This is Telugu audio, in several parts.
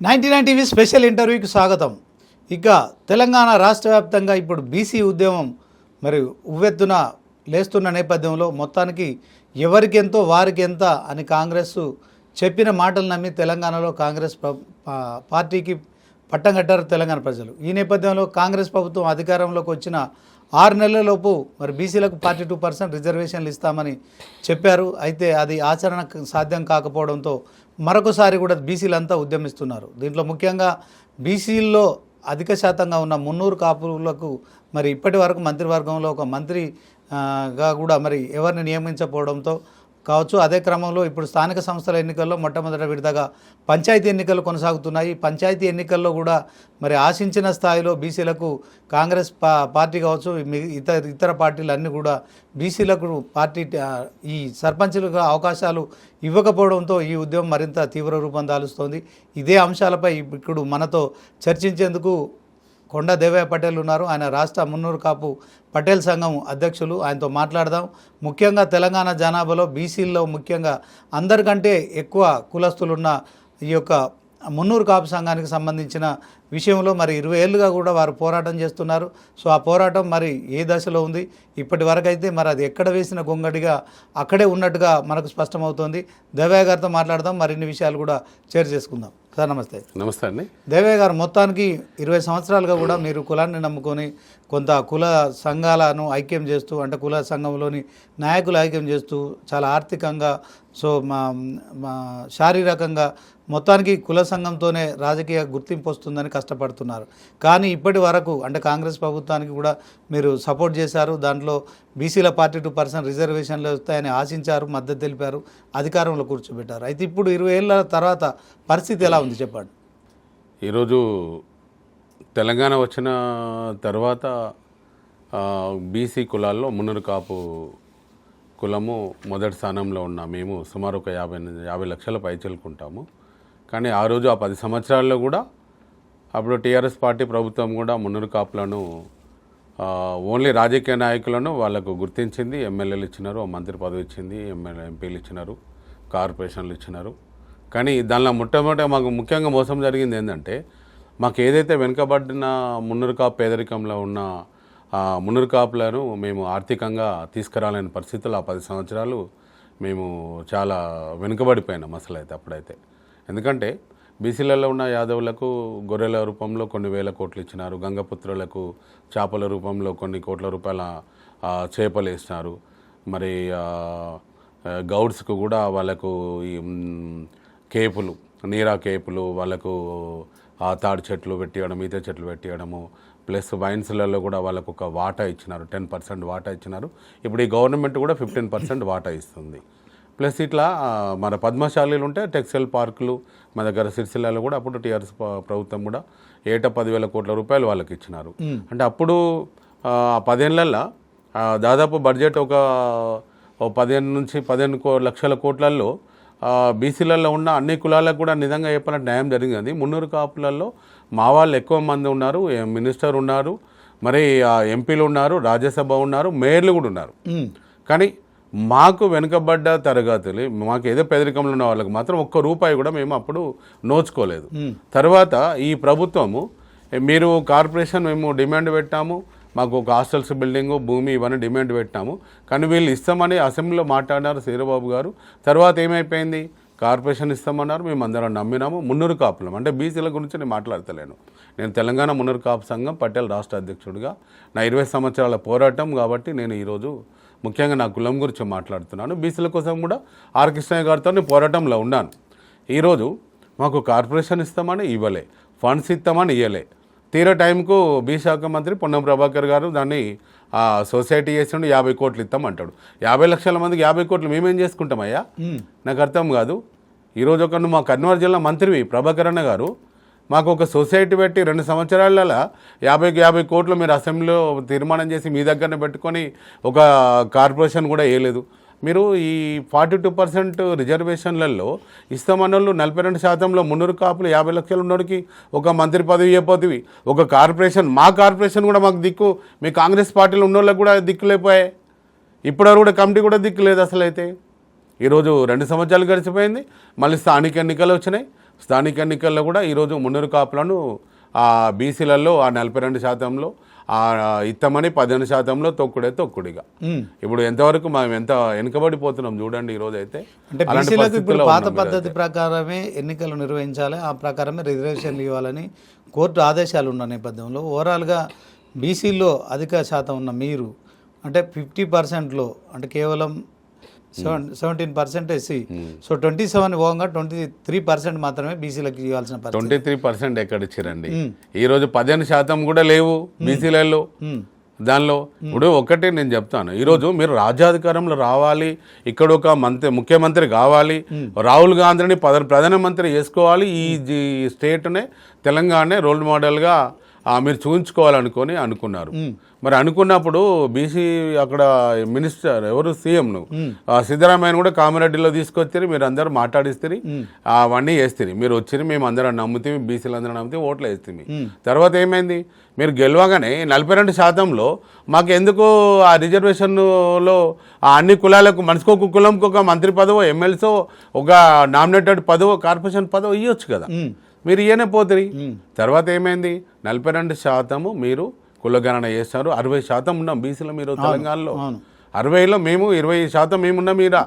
99 టీవీ స్పెషల్ ఇంటర్వ్యూకి స్వాగతం. ఇక తెలంగాణ రాష్ట్ర వ్యాప్తంగా ఇప్పుడు బీసీ ఉద్యమం మరి ఉవ్వెత్తున లేస్తున్న నేపథ్యంలో మొత్తానికి ఎవరికి ఎంతో వారికి ఎంత అని కాంగ్రెస్ చెప్పిన మాటలు నమ్మి తెలంగాణలో కాంగ్రెస్ పార్టీకి పట్టం కట్టారు తెలంగాణ ప్రజలు. ఈ నేపథ్యంలో కాంగ్రెస్ ప్రభుత్వం అధికారంలోకి వచ్చిన 6 నెలలలోపు మరి బీసీలకు 42% రిజర్వేషన్లు ఇస్తామని చెప్పారు. అయితే అది ఆచరణ సాధ్యం కాకపోవడంతో మరొకసారి కూడా బీసీలంతా ఉద్యమిస్తున్నారు. దీంట్లో ముఖ్యంగా బీసీల్లో అధిక శాతంగా ఉన్న మున్నూరు కాపులకు మరి ఇప్పటి వరకు మంత్రివర్గంలో ఒక మంత్రిగా కూడా మరి ఎవరిని నియమించకపోవడంతో కావచ్చు. అదే క్రమంలో ఇప్పుడు స్థానిక సంస్థల ఎన్నికల్లో మొట్టమొదటి విడతగా పంచాయతీ ఎన్నికలు కొనసాగుతున్నాయి. పంచాయతీ ఎన్నికల్లో కూడా మరి ఆశించిన స్థాయిలో బీసీలకు కాంగ్రెస్ పార్టీ కావచ్చు, ఇతర పార్టీలు అన్నీ కూడా బీసీలకు పార్టీ ఈ సర్పంచులకు అవకాశాలు ఇవ్వకపోవడంతో ఈ ఉద్యమం మరింత తీవ్ర రూపం దాలుస్తోంది. ఇదే అంశాలపై ఇప్పుడు మనతో చర్చించేందుకు కొండా దేవయ్య పటేల్ ఉన్నారు. ఆయన రాష్ట్ర మున్నూరు కాపు పటేల్ సంఘం అధ్యక్షులు. ఆయనతో మాట్లాడదాం. ముఖ్యంగా తెలంగాణ జనాభాలో బీసీల్లో ముఖ్యంగా అందరికంటే ఎక్కువ కులస్తులున్న ఈ యొక్క మున్నూరు కాపు సంఘానికి సంబంధించిన విషయంలో మరి 20 ఏళ్ళుగా కూడా వారు పోరాటం చేస్తున్నారు. సో ఆ పోరాటం మరి ఏ దశలో ఉంది, ఇప్పటి వరకు అయితే మరి అది ఎక్కడ వేసిన గొంగడిగా అక్కడే ఉన్నట్టుగా మనకు స్పష్టమవుతోంది. దేవయ్య గారితో మాట్లాడదాం, మరిన్ని విషయాలు కూడా షేర్ చేసుకుందాం. సార్ నమస్తే. నమస్తే అండి. దేవయ్య గారు, మొత్తానికి 20 సంవత్సరాలుగా కూడా మీరు కులాన్ని నమ్ముకొని కొంత కుల సంఘాలను ఐక్యం చేస్తూ, అంటే కుల సంఘంలోని నాయకులు ఐక్యం చేస్తూ చాలా ఆర్థికంగా సో మా శారీరకంగా మొత్తానికి కుల సంఘంతోనే రాజకీయ గుర్తింపు వస్తుందని కష్టపడుతున్నారు. కానీ ఇప్పటి వరకు అంటే కాంగ్రెస్ ప్రభుత్వానికి కూడా మీరు సపోర్ట్ చేశారు. దాంట్లో బీసీల 42% రిజర్వేషన్లు వస్తాయని ఆశించారు, మద్దతు తెలిపారు, అధికారంలో కూర్చోబెట్టారు. అయితే ఇప్పుడు 20 ఏళ్ళ తర్వాత పరిస్థితి ఎలా ఉంది చెప్పండి. ఈరోజు తెలంగాణ వచ్చిన తర్వాత బీసీ కులాల్లో మున్నూరు కాపు కులము మొదటి స్థానంలో ఉన్న మేము సుమారు ఒక 50 లక్షల పైచలుకుంటాము. కానీ ఆ రోజు ఆ 10 సంవత్సరాల్లో కూడా అప్పుడు టీఆర్ఎస్ పార్టీ ప్రభుత్వం కూడా మున్నూరు కాపులను ఓన్లీ రాజకీయ నాయకులను వాళ్ళకు గుర్తించింది. ఎమ్మెల్యేలు ఇచ్చినారు, మంత్రి పదవి ఇచ్చింది, ఎంపీలు ఇచ్చినారు, కార్పొరేషన్లు ఇచ్చినారు. కానీ దానిలో మొట్టమొదటి మాకు ముఖ్యంగా మోసం జరిగింది ఏంటంటే, మాకు ఏదైతే వెనుకబడిన మున్నూరు కాపు పేదరికంలో ఉన్న మున్నూరు కాపులను మేము ఆర్థికంగా తీసుకురాలేని పరిస్థితులు ఆ 10 సంవత్సరాలు మేము చాలా వెనుకబడిపోయినాం అసలు అయితే అప్పుడైతే. ఎందుకంటే బీసీలలో ఉన్న యాదవులకు గొర్రెల రూపంలో కొన్ని వేల కోట్లు ఇచ్చినారు, గంగపుత్రులకు చేపల రూపంలో కొన్ని కోట్ల రూపాయల చేపలు వేసినారు. మరి గౌడ్స్కు కూడా వాళ్ళకు ఈ కేపులు, నీరా కేపులు, వాళ్ళకు తాడి చెట్లు పెట్టియడం, ఈత చెట్లు పెట్టియడము, ప్లస్ వైన్స్లలో కూడా వాళ్ళకు ఒక వాటా ఇచ్చినారు, 10% వాటా ఇచ్చినారు. ఇప్పుడు ఈ గవర్నమెంట్ కూడా 15% వాటా ఇస్తుంది. ప్లస్ ఇట్లా మన పద్మశాలీలు ఉంటే టెక్స్టైల్ పార్కులు మన దగ్గర సిరిసిల్లలో కూడా అప్పుడు టీఆర్ఎస్ ప్రభుత్వం కూడా ఏటా 10,000 కోట్ల రూపాయలు వాళ్ళకి ఇచ్చినారు. అంటే అప్పుడు 10 ఏళ్ళల్లో దాదాపు బడ్జెట్ ఒక 15 నుంచి 15 లక్షల కోట్లలో బీసీలలో ఉన్న అన్ని కులాలకు కూడా నిజంగా చెప్పాలంటే న్యాయం జరిగింది. మున్నూరు కాపులలో మా వాళ్ళు ఎక్కువ మంది ఉన్నారు, మినిస్టర్ ఉన్నారు, మరి ఎంపీలు ఉన్నారు, రాజ్యసభ ఉన్నారు, మేయర్లు కూడా ఉన్నారు. కానీ మాకు వెనుకబడ్డ తరగతులు, మాకు ఏదో పేదరికంలో ఉన్న వాళ్ళకి మాత్రం ఒక్క రూపాయి కూడా మేము అప్పుడు నోచుకోలేదు. తర్వాత ఈ ప్రభుత్వము మీరు కార్పొరేషన్ మేము డిమాండ్ పెట్టాము, మాకు ఒక హాస్టల్స్ బిల్డింగు, భూమి ఇవన్నీ డిమాండ్ పెట్టాము. కానీ వీళ్ళు ఇస్తామని అసెంబ్లీలో మాట్లాడినారు శ్రీరాబాబు గారు. తర్వాత ఏమైపోయింది, కార్పొరేషన్ ఇస్తామన్నారు, మేము అందరం నమ్మినాము. మున్నూరు కాపులం అంటే బీసీల గురించి నేను మాట్లాడతలేను. నేను తెలంగాణ మున్నూరు కాపు సంఘం పటేల్ రాష్ట్ర అధ్యక్షుడిగా నా 20 సంవత్సరాల పోరాటం కాబట్టి నేను ఈరోజు ముఖ్యంగా నా కులం గురించి మాట్లాడుతున్నాను. బీసీల కోసం కూడా ఆర్ కృష్ణయ్య గారితో నేను పోరాటంలో ఉన్నాను. ఈరోజు మాకు కార్పొరేషన్ ఇస్తామని ఇవ్వలే, ఫండ్స్ ఇస్తామని ఇవ్వలే. తీరా టైంకు బీ శాఖ మంత్రి పొన్నం ప్రభాకర్ గారు దాన్ని సొసైటీ చేసిండు, 50 కోట్లు ఇస్తామంటాడు. 50 లక్షల మందికి 50 కోట్లు మేమేం చేసుకుంటామయ్యా? నాకు అర్థం కాదు. ఈరోజు ఒక మా కర్నూలు జిల్లా మంత్రివి ప్రభాకర్ అన్న గారు మాకు ఒక సొసైటీ పెట్టి 2 సంవత్సరాలలో 50 కోట్లు మీరు అసెంబ్లీలో తీర్మానం చేసి మీ దగ్గరనే పెట్టుకొని ఒక కార్పొరేషన్ కూడా వేయలేదు. మీరు ఈ 42% రిజర్వేషన్లలో ఇస్తామన్నోళ్ళు 42%లో మున్నూరు కాపులు 50 లక్షలు ఉన్నోడికి ఒక మంత్రి పదవి ఇవ్వపోతుంది. ఒక కార్పొరేషన్, మా కార్పొరేషన్ కూడా మాకు దిక్కు, మీ కాంగ్రెస్ పార్టీలో ఉన్నోళ్ళకి కూడా దిక్కులేపోయాయి. ఇప్పటివరకు కూడా కమిటీ కూడా దిక్కు లేదు అసలు. అయితే ఈరోజు 2 సంవత్సరాలు గడిచిపోయింది, మళ్ళీ స్థానిక ఎన్నికలు వచ్చినాయి, స్థానిక ఎన్నికల్లో కూడా ఈరోజు మున్నూరు కాపులను ఆ బీసీలలో ఆ 42%లో ఆ ఇత్తమని 15%లో తొక్కుడిగా ఇప్పుడు ఎంతవరకు మనం ఎంత వెనుకబడిపోతున్నాం చూడండి ఈరోజు అయితే. అంటే బీసీలకు ఇప్పుడు పాత పద్ధతి ప్రకారమే ఎన్నికలు నిర్వహించాలి, ఆ ప్రకారమే రిజర్వేషన్లు ఇవ్వాలని కోర్టు ఆదేశాలు ఉన్న నేపథ్యంలో ఓవరాల్గా బీసీలో అధిక శాతం ఉన్న మీరు అంటే 50%లో అంటే కేవలం 17% ఎస్సీ, సో 27 పోగా 23% మాత్రమే బీసీలకు ఇవ్వాల్సిన 23% ఎక్కడ ఇచ్చారండి ఈరోజు 15% కూడా లేవు బీసీలలో. దానిలో ఇప్పుడు ఒకటి నేను చెప్తాను, ఈరోజు మీరు రాజ్యాధికారంలో రావాలి, ఇక్కడ ఒక ముఖ్యమంత్రి కావాలి, రాహుల్ గాంధీని ప్రధానమంత్రి చేసుకోవాలి, ఈ స్టేట్నే తెలంగాణనే రోల్ మోడల్గా మీరు చూపించుకోవాలనుకొని అనుకున్నారు. మరి అనుకున్నప్పుడు బీసీ అక్కడ మినిస్టర్ ఎవరు సీఎంను సిద్ధరామయ్యను కూడా కామారెడ్డిలో తీసుకొచ్చి మీరు అందరూ మాట్లాడిస్తే అవన్నీ వేస్తారు. మీరు వచ్చి మేము అందరం నమ్ముతే బీసీలు అందరం నమ్మితే ఓట్లు వేస్తుంది. తర్వాత ఏమైంది, మీరు గెలవగానే 42%లో మాకు ఎందుకు ఆ రిజర్వేషన్లో అన్ని కులాలకు మనిషికొక కులంకి ఒక మంత్రి పదవో ఎమ్మెల్సో ఒక నామినేటెడ్ పదవో కార్పొరేషన్ పదవో ఇవ్వచ్చు కదా, మీరు ఇయ్యనే పోతుంది. తర్వాత ఏమైంది, 42% మీరు కులగణన చేస్తారు, 60% ఉన్నాం బీసీలో మీరు తెలంగాణలో. 60లో మేము 20% మేమున్నాం మీరా.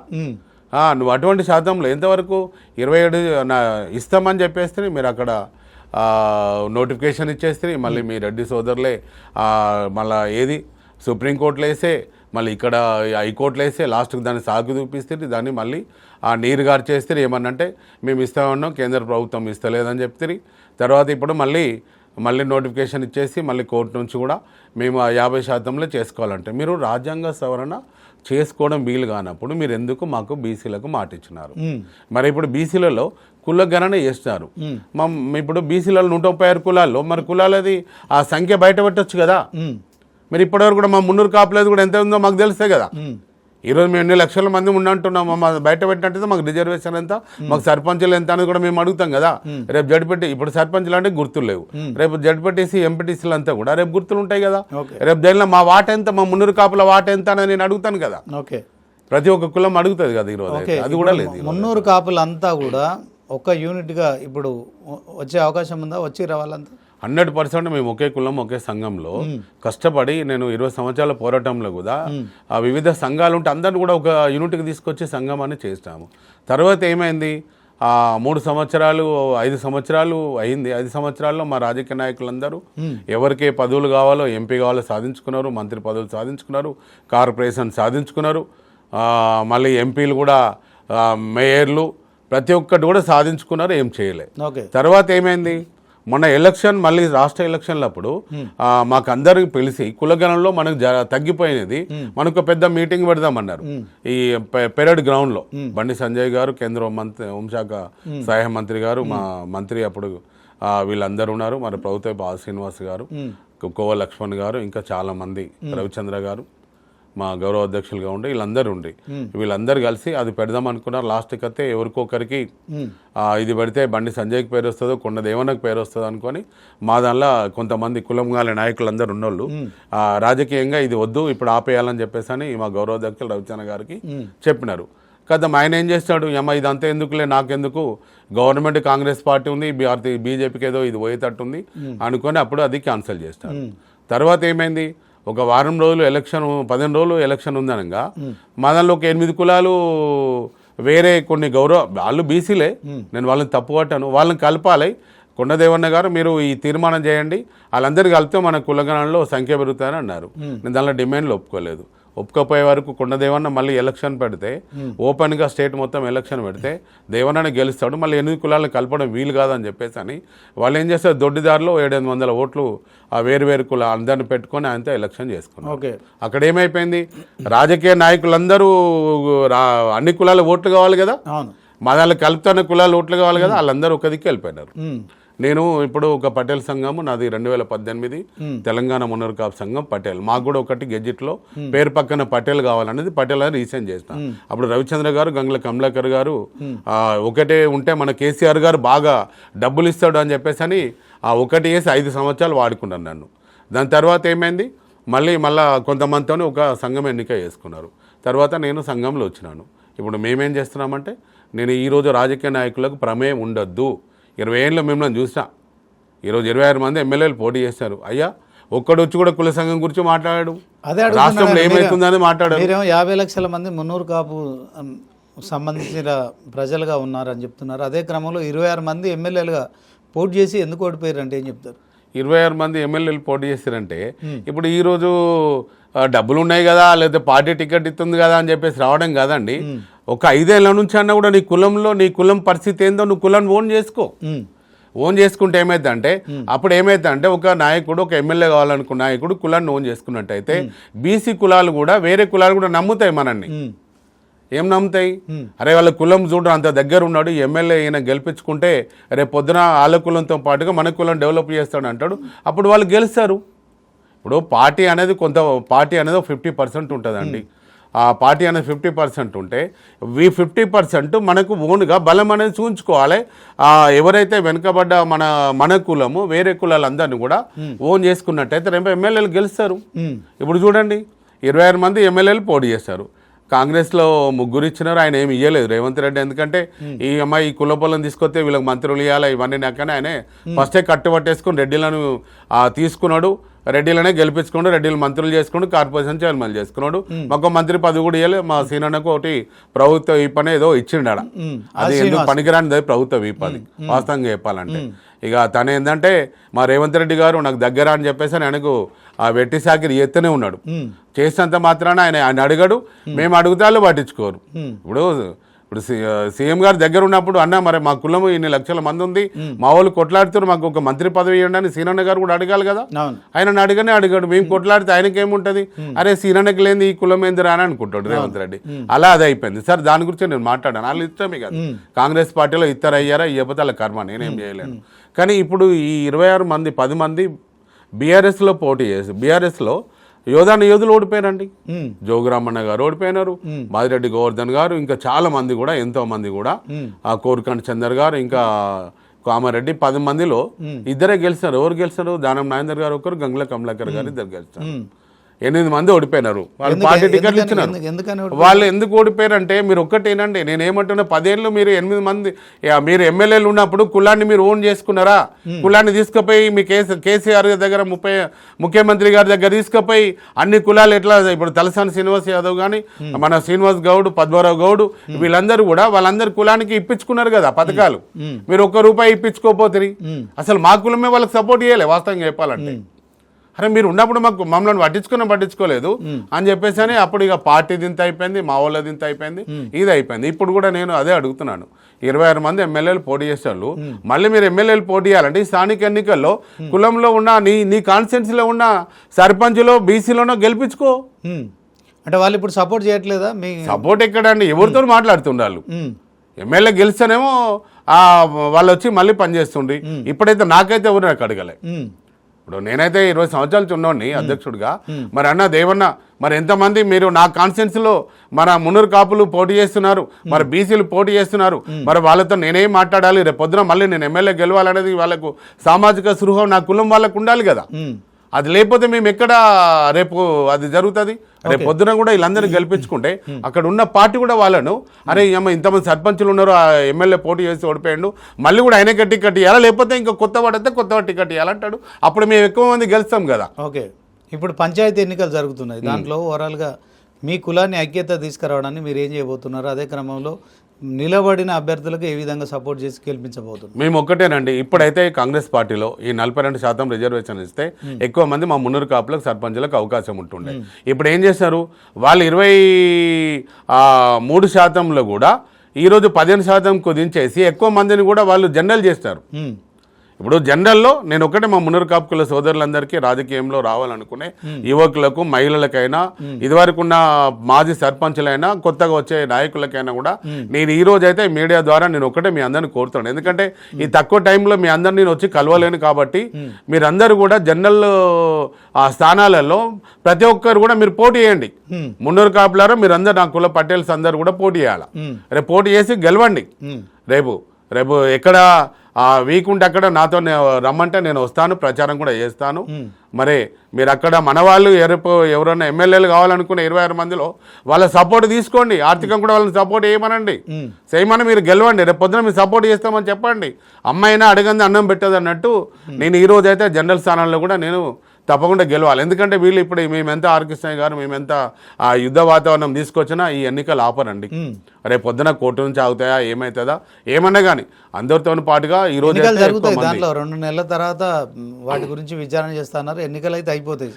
నువ్వు అటువంటి శాతంలో ఎంతవరకు 27 ఇస్తామని చెప్పేస్తే మీరు అక్కడ నోటిఫికేషన్ ఇచ్చేస్తే మళ్ళీ మీ రెడ్డి సోదరులే మళ్ళీ ఏది సుప్రీంకోర్టులో వేసే మళ్ళీ ఇక్కడ హైకోర్టులో వేస్తే లాస్ట్కి దాన్ని సాగు చూపిస్తే దాన్ని మళ్ళీ ఆ నీరు గార్చేస్తే ఏమన్నంటే మేము ఇస్తామన్నాం కేంద్ర ప్రభుత్వం ఇస్తలేదని చెప్తే తర్వాత ఇప్పుడు మళ్ళీ నోటిఫికేషన్ ఇచ్చేసి మళ్ళీ కోర్టు నుంచి కూడా మేము ఆ 50%లో చేసుకోవాలంటే మీరు రాజ్యాంగ సవరణ చేసుకోవడం వీలు కానప్పుడు మీరు ఎందుకు మాకు బీసీలకు మాట ఇచ్చినారు? మరి ఇప్పుడు బీసీలలో కుల గణన చేస్తున్నారు. ఇప్పుడు బీసీలలో 136 కులాల్లో మరి కులాలది ఆ సంఖ్య బయట పెట్టచ్చు కదా. మరి ఇప్పటివరకు కూడా మా మున్నూరు కాపులేదు కూడా ఎంత ఉందో మాకు తెలిస్తే కదా. ఈరోజు మేము ఎన్ని లక్షల మంది ఉండంటున్నాము, మా బయట పెట్టినట్టయితే మాకు రిజర్వేషన్ ఎంత, మాకు సర్పంచులు ఎంత అనేది కూడా మేము అడుగుతాం కదా. రేపు జడ్పెట్టి ఇప్పుడు సర్పంచులు అంటే గుర్తులు లేవు, రేపు జడ్పెట్టేసి ఎంపీటీసీలు అంతా కూడా రేపు గుర్తులు ఉంటాయి కదా. రేపు దానిలో మా వాట ఎంత, మా మున్నూరు కాపుల వాట ఎంత అని నేను అడుగుతాను కదా. ప్రతి ఒక్క కులం అడుగుతుంది కదా ఈరోజు. అది కూడా లేదు. మున్నూరు కాపులంతా కూడా ఒక యూనిట్గా ఇప్పుడు వచ్చే అవకాశం ఉందా? వచ్చి రావాలంతా 100% మేము ఒకే కులం ఒకే సంఘంలో కష్టపడి నేను 20 సంవత్సరాల పోరాటంలో కూడా ఆ వివిధ సంఘాలు ఉంటే అందరిని కూడా ఒక యూనిట్కి తీసుకొచ్చి సంఘం అని చేస్తాము. తర్వాత ఏమైంది, 3 సంవత్సరాలు 5 సంవత్సరాలు అయింది. 5 సంవత్సరాల్లో మా రాజకీయ నాయకులందరూ ఎవరికి పదవులు కావాలో ఎంపీ కావాలో సాధించుకున్నారు, మంత్రి పదవులు సాధించుకున్నారు, కార్పొరేషన్ సాధించుకున్నారు, మళ్ళీ ఎంపీలు కూడా మేయర్లు ప్రతి ఒక్కటి కూడా సాధించుకున్నారు, ఏం చేయలే. తర్వాత ఏమైంది, మొన్న ఎలక్షన్ మళ్ళీ రాష్ట్ర ఎలక్షన్లప్పుడు మాకు అందరికి పిలిచి కులగణంలో మనకు తగ్గిపోయినది, మనకు పెద్ద మీటింగ్ పెడదామన్నారు ఈ పెరేడ్ గ్రౌండ్లో. బండి సంజయ్ గారు, కేంద్ర హోంశాఖ సహాయ మంత్రి గారు, మా మంత్రి అప్పుడు వీళ్ళందరూ ఉన్నారు, మరి ప్రభుత్వ శ్రీనివాస్ గారు, కోవ లక్ష్మణ్ గారు, ఇంకా చాలా మంది, రవిచంద్ర గారు మా గౌరవ అధ్యక్షులుగా ఉండి వీళ్ళందరూ కలిసి అది పెడదాం అనుకున్నారు. లాస్ట్కి అయితే ఎవరికొకరికి ఇది పెడితే బండి సంజయ్కి పేరు వస్తుందో కొండ దేవన్నకు పేరు వస్తుందో అనుకొని మా దానిలో కొంతమంది కులంగాల నాయకులందరూ ఉన్నోళ్ళు రాజకీయంగా ఇది వద్దు ఇప్పుడు ఆపేయాలని చెప్పేసి అని మా గౌరవ అధ్యక్షులు రవిచంద్ర గారికి చెప్పినారు కదా. ఆయన ఏం చేస్తాడు, అమ్మ ఇదంతా ఎందుకులే, నాకెందుకు, గవర్నమెంట్ కాంగ్రెస్ పార్టీ ఉంది, బీజేపీకి ఏదో ఇది పోయేటట్టుంది అనుకొని అప్పుడు అది క్యాన్సిల్ చేస్తాడు. తర్వాత ఏమైంది, ఒక వారం రోజులు ఎలక్షన్, 15 రోజులు ఎలక్షన్ ఉందనగా మా దానిలో ఒక 8 కులాలు వేరే కొన్ని వాళ్ళు బీసీలే, నేను వాళ్ళని తప్పు పట్టాను, వాళ్ళని కలపాలి. కొండదేవన్న గారు మీరు ఈ తీర్మానం చేయండి, వాళ్ళందరికీ కలిపితే మన కులగణంలో సంఖ్య పెరుగుతాయని అన్నారు. నేను దానిలో డిమాండ్లు ఒప్పుకోలేదు. ఒప్పుకపోయే వరకు కొండదేవన్న మళ్ళీ ఎలక్షన్ పెడితే, ఓపెన్గా స్టేట్ మొత్తం ఎలక్షన్ పెడితే దేవన్నని గెలుస్తాడు, మళ్ళీ 8 కులాలను కలపడం వీలు కాదని చెప్పేసి అని వాళ్ళు ఏం చేస్తారు, దొడ్డిదారిలో 700 ఓట్లు ఆ వేరు కుల అందరిని పెట్టుకొని ఆయనతో ఎలక్షన్ చేసుకున్నారు. అక్కడ ఏమైపోయింది, రాజకీయ నాయకులందరూ అన్ని కులాల ఓట్లు కావాలి కదా, మా దానిలో కలుపుతున్న కులాల ఓట్లు కావాలి కదా, వాళ్ళందరూ ఒక దిక్కు వెళ్ళిపోయినారు. నేను ఇప్పుడు ఒక పటేల్ సంఘము నాది 2018 తెలంగాణ మున్నూరు కాపు సంఘం పటేల్, మాకు కూడా ఒకటి గెజిట్లో పేరు పక్కన పటేల్ కావాలనేది పటేల్ అని రీసెంట్ చేసిన. అప్పుడు రవిచంద్ర గారు, గంగుల కమలాకర్ గారు ఒకటే ఉంటే మన కేసీఆర్ గారు బాగా డబ్బులు ఇస్తాడు అని చెప్పేసి అని ఒకటి వేసి 5 సంవత్సరాలు వాడుకున్నాను నన్ను. దాని తర్వాత ఏమైంది, మళ్ళీ కొంతమందితో ఒక సంఘం ఎన్నిక చేసుకున్నారు. తర్వాత నేను సంఘంలో వచ్చినాను. ఇప్పుడు మేమేం చేస్తున్నామంటే, నేను ఈరోజు రాజకీయ నాయకులకు ప్రమేయం ఉండొద్దు, 20 ఏళ్ళు మిమ్మల్ని చూసినా. ఈరోజు 26 మంది ఎమ్మెల్యేలు పోటీ చేశారు. అయ్యా ఒక్కడు వచ్చి కూడా కుల సంఘం గురించి మాట్లాడాడు, అదే రాష్ట్రంలో ఏమవుతుందని మాట్లాడారు. మీరేమో 50 లక్షల మంది మున్నూరు కాపు సంబంధించిన ప్రజలుగా ఉన్నారని చెప్తున్నారు. అదే క్రమంలో 26 మంది ఎమ్మెల్యేలుగా పోటీ చేసి ఎందుకు ఓడిపోయారు అంటే ఏం చెప్తారు? 26 మంది ఎమ్మెల్యేలు పోటీ చేశారంటే ఇప్పుడు ఈరోజు డబ్బులు ఉన్నాయి కదా, లేదా పార్టీ టికెట్ ఇస్తుంది కదా అని చెప్పేసి రావడం కాదండి. ఒక 5 ఏళ్ల నుంచి అన్నా కూడా నీ కులంలో నీ కులం పరిస్థితి ఏందో నువ్వు కులాన్ని ఓన్ చేసుకో. ఓన్ చేసుకుంటే ఏమైందంటే అప్పుడు ఏమైందంటే ఒక నాయకుడు, ఒక ఎమ్మెల్యే కావాలనుకున్న నాయకుడు కులాన్ని ఓన్ చేసుకున్నట్టయితే బీసీ కులాలు కూడా వేరే కులాలు కూడా నమ్ముతాయి మనల్ని. ఏం నమ్ముతాయి? అరే వాళ్ళ కులం చూడడం అంత దగ్గర ఉన్నాడు, ఎమ్మెల్యే ఈయన గెలిపించుకుంటే రేపు పొద్దున వాళ్ళ కులంతో పాటుగా మన కులం డెవలప్ చేస్తాడు అంటాడు. అప్పుడు వాళ్ళు గెలుస్తారు. ఇప్పుడు పార్టీ అనేది 50% ఉంటుందండి. ఆ పార్టీ అనేది 50% ఉంటే ఈ 50% మనకు ఓన్గా బలం అనేది చూపించుకోవాలి. ఎవరైతే వెనుకబడ్డ మన కులము వేరే కులాలందరినీ కూడా ఓన్ చేసుకున్నట్టయితే రేపు ఎమ్మెల్యేలు గెలుస్తారు. ఇప్పుడు చూడండి 26 మంది ఎమ్మెల్యేలు పోటీ చేస్తారు. కాంగ్రెస్లో 3 ఇచ్చినారు, ఆయన ఏమి ఇవ్వలేదు రేవంత్ రెడ్డి. ఎందుకంటే ఈ అమ్మాయి ఈ కుల పొలం తీసుకొస్తే వీళ్ళకి మంత్రులు ఇవ్వాలి ఇవన్నీ నాకనే ఆయనే ఫస్టే కట్టుబట్టేసుకుని రెడ్డిలను తీసుకున్నాడు. రెడ్డిలనే గెలిపించుకున్నాడు, రెడ్డిలు మంత్రులు చేసుకున్నాడు, కార్పొరేషన్ చైర్మన్ చేసుకున్నాడు. మాకు మంత్రి పదవి కూడా ఇవ్వలేదు. మా సీనన్నకు ఒకటి ప్రభుత్వ వీపని ఏదో ఇచ్చిండ, అది ఎందుకు పనికిరానిది ప్రభుత్వ వీపది వాస్తవంగా చెప్పాలంటే. ఇక తను ఏంటంటే మా రేవంత్ రెడ్డి గారు నాకు దగ్గర అని చెప్పేసి ఆయనకు ఆ వెట్టి సాకిరి ఎత్తనే ఉన్నాడు. చేసినంత మాత్రాన ఆయన అడగడు, మేము అడుగుతాళ్ళు పట్టించుకోరు. ఇప్పుడు సీఎం గారు దగ్గర ఉన్నప్పుడు అన్న మరి మా కులం ఇన్ని లక్షల మంది ఉంది, మా వాళ్ళు కొట్లాడుతారు, మాకు ఒక మంత్రి పదవి ఇవ్వండి అని సీనన్న గారు కూడా అడగాలి కదా. ఆయన అడిగాడు, మేము కొట్లాడితే ఆయనకేముంటుంది, అరే సీనన్నకి లేని ఈ కులం ఏందిరా అని అనుకుంటాడు రేవంత్ రెడ్డి. అలా అది అయిపోయింది సార్. దాని గురించి నేను మాట్లాడాను. వాళ్ళు ఇష్టమే కదా, కాంగ్రెస్ పార్టీలో ఇద్దరయ్యారా ఇవ్వకపోతే వాళ్ళ కర్మ, నేనేం చేయలేను. కానీ ఇప్పుడు ఈ 26 మంది 10 మంది బీఆర్ఎస్లో పోటీ చేసి బీఆర్ఎస్లో యోధులు ఓడిపోయారండి. జోగురామన్న గారు ఓడిపోయినారు, మాదిరెడ్డి గోవర్ధన్ గారు, ఇంకా చాలా మంది కూడా ఎంతో మంది కూడా, కోరుకంటి చందర్ గారు, ఇంకా కామారెడ్డి 10 మందిలో ఇద్దరే గెలిచారు. ఎవరు గెలిచారు? దానం నాగేందర్ గారు ఒకరు, గంగుల కమలాకర్ గారు ఇద్దరు గెలిచారు. 8 మంది ఓడిపోయినారు. వాళ్ళు పార్టీ టికెట్లు ఇచ్చినారు. వాళ్ళు ఎందుకు ఓడిపోయారంటే మీరు ఒక్కటేనండి, నేనేమంటున్నా 10 ఏళ్ళు మీరు 8 మంది మీరు ఎమ్మెల్యేలు ఉన్నప్పుడు కులాన్ని మీరు ఓన్ చేసుకున్నారా? కులాన్ని తీసుకుపోయి మీ కేసీఆర్ దగ్గర ముఖ్యమంత్రి గారి దగ్గర తీసుకుపోయి అన్ని కులాలు ఎట్లా ఇప్పుడు తలసాని శ్రీనివాస్ యాదవ్ కానీ మన శ్రీనివాస్ గౌడ్, పద్మరావు గౌడ్ వీళ్ళందరూ కూడా వాళ్ళందరి కులానికి ఇప్పించుకున్నారు కదా పథకాలు. మీరు ₹1 ఇప్పించుకోపోతుంది. అసలు మా కులమే వాళ్ళకి సపోర్ట్ చేయలే వాస్తవంగా చెప్పాలంటే. అరే మీరు ఉన్నప్పుడు మమ్మల్ని పట్టించుకోలేదు అని చెప్పేసి అని అప్పుడు ఇక పార్టీ దింత అయిపోయింది, మా వాళ్ళ దింత అయిపోయింది, ఇది అయిపోయింది. ఇప్పుడు కూడా నేను అదే అడుగుతున్నాను, 26 మంది ఎమ్మెల్యేలు పోటీ చేసేవాళ్ళు మళ్ళీ మీరు ఎమ్మెల్యేలు పోటీ చేయాలంటే ఈ స్థానిక ఎన్నికల్లో కులంలో ఉన్న నీ కాన్స్టిట్యున్సీలో ఉన్న సర్పంచ్లో బీసీలోనో గెలిపించుకో. అంటే వాళ్ళు ఇప్పుడు సపోర్ట్ చేయట్లేదా? మీ సపోర్ట్ ఎక్కడండి, ఎవరితో మాట్లాడుతుండాలి. ఎమ్మెల్యే గెలిస్తేనేమో వాళ్ళు వచ్చి మళ్ళీ పనిచేస్తుండ్రి. ఇప్పుడైతే నాకైతే ఎవరు నాకు అడగలే. ఇప్పుడు నేనైతే 20 సంవత్సరాలు చున్నోడిని అధ్యక్షుడిగా. మరి అన్న దేవన్న మరి ఎంతమంది మీరు నా కాన్స్టిట్యున్సీలో మన మున్నూరు కాపులు పోటీ చేస్తున్నారు, మరి బీసీలు పోటీ చేస్తున్నారు, మరి వాళ్ళతో నేనేం మాట్లాడాలి? రేపు పొద్దున మళ్ళీ నేను ఎమ్మెల్యే గెలవాలనేది వాళ్ళకు సామాజిక స్పృహ నా కులం వాళ్ళకు ఉండాలి కదా. అది లేకపోతే మేము ఎక్కడ రేపు అది జరుగుతుంది? రేపు పొద్దున కూడా వీళ్ళందరినీ గెలిపించుకుంటే అక్కడ ఉన్న పార్టీ కూడా వాళ్ళను అరే ఇంతమంది సర్పంచులు ఉన్నారు, ఆ ఎమ్మెల్యే పోటీ చేసి ఓడిపోయాడు, మళ్ళీ కూడా ఆయనకే టికెట్ ఇవ్వాలి, లేకపోతే ఇంకా కొత్త వాడైతే కొత్త టికెట్ ఇవ్వాలంటాడు. అప్పుడు మేము ఎక్కువ మంది గెలుస్తాం కదా. ఓకే, ఇప్పుడు పంచాయతీ ఎన్నికలు జరుగుతున్నాయి. దాంట్లో ఓవరాల్గా మీ కులాన్ని ఐక్యత తీసుకురావడానికి మీరు ఏం చేయబోతున్నారు? అదే క్రమంలో నిలబడిన అభ్యర్థులకు ఏ విధంగా సపోర్ట్ చేసి గెలిపించబోతున్నారు? మేము ఒక్కటేనండి, ఇప్పుడైతే కాంగ్రెస్ పార్టీలో ఈ 42% రిజర్వేషన్ ఇస్తే ఎక్కువ మంది మా మున్నూరు కాపులకు సర్పంచులకు అవకాశం ఉంటుండే. ఇప్పుడు ఏం చేశారు వాళ్ళు 23%లో కూడా ఈరోజు 15% కుదించేసి ఎక్కువ మందిని కూడా వాళ్ళు జనరల్ చేస్తారు. ఇప్పుడు జనరల్లో నేను ఒకటే మా మున్నూరు కాపుకుల సోదరులందరికీ రాజకీయంలో రావాలనుకునే యువకులకు, మహిళలకైనా, ఇదివరకు ఉన్న మాజీ సర్పంచులైనా, కొత్తగా వచ్చే నాయకులకైనా కూడా నేను ఈ రోజు అయితే మీడియా ద్వారా నేను ఒకటే మీ అందరిని కోరుతున్నాను. ఎందుకంటే ఈ తక్కువ టైంలో మీ అందరిని నేను వచ్చి కలవలేను కాబట్టి మీరందరూ కూడా జనరల్ స్థానాలలో ప్రతి ఒక్కరు కూడా మీరు పోటీ చేయండి. మున్నూరు కాపులారా మీరందరూ నా కుల పటేల్స్ అందరూ కూడా పోటీ చేయాలి. రేపు పోటీ చేసి గెలవండి. రేపు ఎక్కడ వీక్ ఉంటే అక్కడ నాతో రమ్మంటే నేను వస్తాను, ప్రచారం కూడా చేస్తాను. మరి మీరు అక్కడ మన వాళ్ళు ఎవరైనా ఎమ్మెల్యేలు కావాలనుకున్న 26 మందిలో వాళ్ళ సపోర్ట్ తీసుకోండి, ఆర్థికంగా కూడా వాళ్ళని సపోర్ట్ చేయమనండి, చేయమని మీరు గెలవండి, రేపు పొద్దున మీరు సపోర్ట్ చేస్తామని చెప్పండి. అమ్మాయినా అడగంది అన్నం పెట్టదు అన్నట్టు నేను ఈ రోజు అయితే జనరల్ స్థానాల్లో కూడా నేను తప్పకుండా గెలవాలి. ఎందుకంటే వీళ్ళు ఇప్పుడు మేమెంత ఆర్కృష్ణ గారు మేమెంత ఆ యుద్ధ వాతావరణం తీసుకొచ్చినా ఈ ఎన్నికలు ఆపరండి. రేపు పొద్దున కోర్టు నుంచి ఆగుతాయా ఏమవుతుందా ఏమన్నా కానీ అందరితో పాటుగా ఈ రోజు జరుగుతాయి. దాంట్లో 2 నెలల తర్వాత వాటి గురించి విచారణ చేస్తున్నారు. ఎన్నికలు అయితే అయిపోతాయి.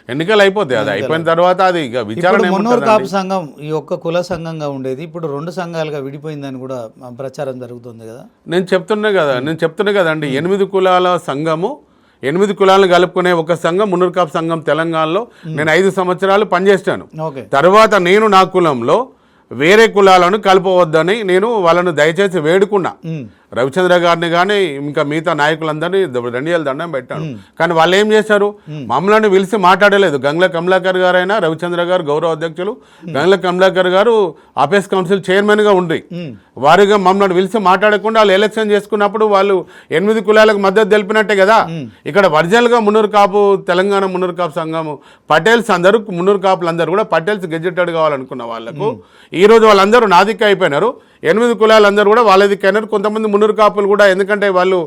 అది అయిపోయిన తర్వాత అది ఇక విచారణ. మున్నూరు కాపు సంఘం ఈ ఒక్క కుల సంఘంగా ఉండేది, ఇప్పుడు 2 సంఘాలుగా విడిపోయిందని కూడా ప్రచారం జరుగుతుంది కదా. నేను చెప్తున్నా కదండి 8 కులాల సంఘము, 8 కులాలను కలుపుకునే ఒక సంఘం మున్నూరు కాపు సంఘం తెలంగాణలో నేను 5 సంవత్సరాలు పనిచేస్తాను. తర్వాత నేను నా కులంలో వేరే కులాలను కలపవద్దని నేను వాళ్ళను దయచేసి వేడుకున్నా. రవిచంద్ర గారిని కానీ ఇంకా మిగతా నాయకులందరినీ 2 ఏళ్ళ దండం పెట్టాను. కానీ వాళ్ళు ఏం చేశారు, మమ్మల్ని పిలిచి మాట్లాడలేదు. గంగ్ల కమలాకర్ గారు అయినా రవిచంద్ర గారు గౌరవ అధ్యక్షులు, గంగ్ల కమలాకర్ గారు అపేస్ కౌన్సిల్ చైర్మన్గా ఉండి వారిగా మమ్మల్ని పిలిచి మాట్లాడకుండా వాళ్ళు ఎలక్షన్ చేసుకున్నప్పుడు వాళ్ళు 8 కులాలకు మద్దతు తెలిపినట్టే కదా. ఇక్కడ ఒరిజినల్గా మున్నూరు కాపు తెలంగాణ మున్నూరు కాపు సంఘము పటేల్స్ అందరూ మున్నూరు కాపులు అందరూ కూడా పటేల్స్ గెజెటెడ్ కావాలనుకున్న వాళ్ళకు ఈ రోజు వాళ్ళందరూ నాదిక్క అయిపోయినారు. 8 కులాలందరూ కూడా వాళ్ళ దిక్కైనారు. కొంతమంది మున్నూరు కాపులు కూడా ఎందుకంటే వాళ్ళు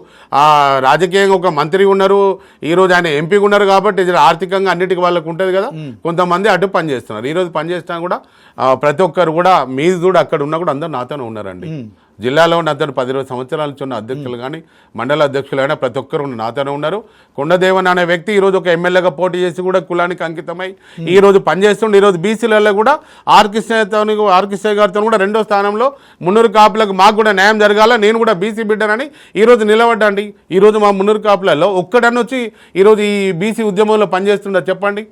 రాజకీయంగా ఒక మంత్రి ఉన్నారు, ఈరోజు ఆయన ఎంపీ ఉన్నారు కాబట్టి ఆర్థికంగా అన్నిటికీ వాళ్ళకు ఉంటుంది కదా. కొంతమంది అటు పనిచేస్తున్నారు. ఈరోజు పనిచేసినా కూడా ప్రతి ఒక్కరు కూడా మీరు కూడా అక్కడ ఉన్నా కూడా అందరూ నాతోనే ఉన్నారండి. జిల్లాలో నాతో 10 సంవత్సరాల చిన్న అధ్యక్షులు కానీ మండల అధ్యక్షులు అయినా ప్రతి ఒక్కరు నాతోనే ఉన్నారు. కొండదేవన్ అనే వ్యక్తి ఈరోజు ఒక ఎమ్మెల్యేగా పోటీ చేసి కూడా కులానికి అంకితమై ఈరోజు పనిచేస్తుండే. ఈరోజు బీసీలలో కూడా ఆర్కృష్ణ గారితో కూడా 2వ స్థానంలో మున్నూరు కాపులకు మాకు కూడా న్యాయం జరగాల, నేను కూడా బీసీ బిడ్డనని ఈరోజు నిలబడ్డండి. ఈరోజు మా మున్నూరు కాపులలో ఒక్కడని వచ్చి ఈరోజు ఈ బీసీ ఉద్యమంలో పనిచేస్తుండ చెప్పండి.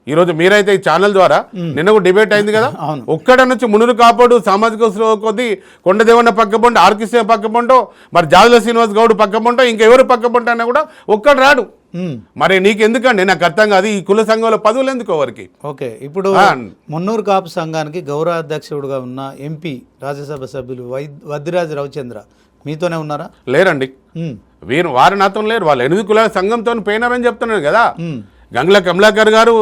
ఈరోజు మీరైతే ఈ ఛానల్ ద్వారా నిన్న కూడా డిబేట్ అయింది కదా, ఒక్కడ నుంచి మునురు కాపాడు సామాజిక కొద్ది కొండదేవన్న పక్క పంటో, ఆర్కృష్ణ పక్క పంటో, మరి జాదుల శ్రీనివాస్ గౌడ్ పక్క పంటో, ఇంకెవరు పక్క పంట అన్నా కూడా ఒక్కడు రాడు. మరి నీకు ఎందుకండి నాకు అర్థం కాదు ఈ కుల సంఘంలో పదవులు ఎందుకు ఎవరికి. ఓకే, ఇప్పుడు మున్నూరు కాపు సంఘానికి గౌరవ అధ్యక్షుడుగా ఉన్న ఎంపీ రాజ్యసభ సభ్యులు వద్దిరాజు రవిచంద్ర మీతోనే ఉన్నారా? లేరండి, వారు నాతో లేరు. వాళ్ళు 8 కులాల సంఘంతో పోయినారని చెప్తున్నాను కదా. గంగ్ల కమలాకర్ గారు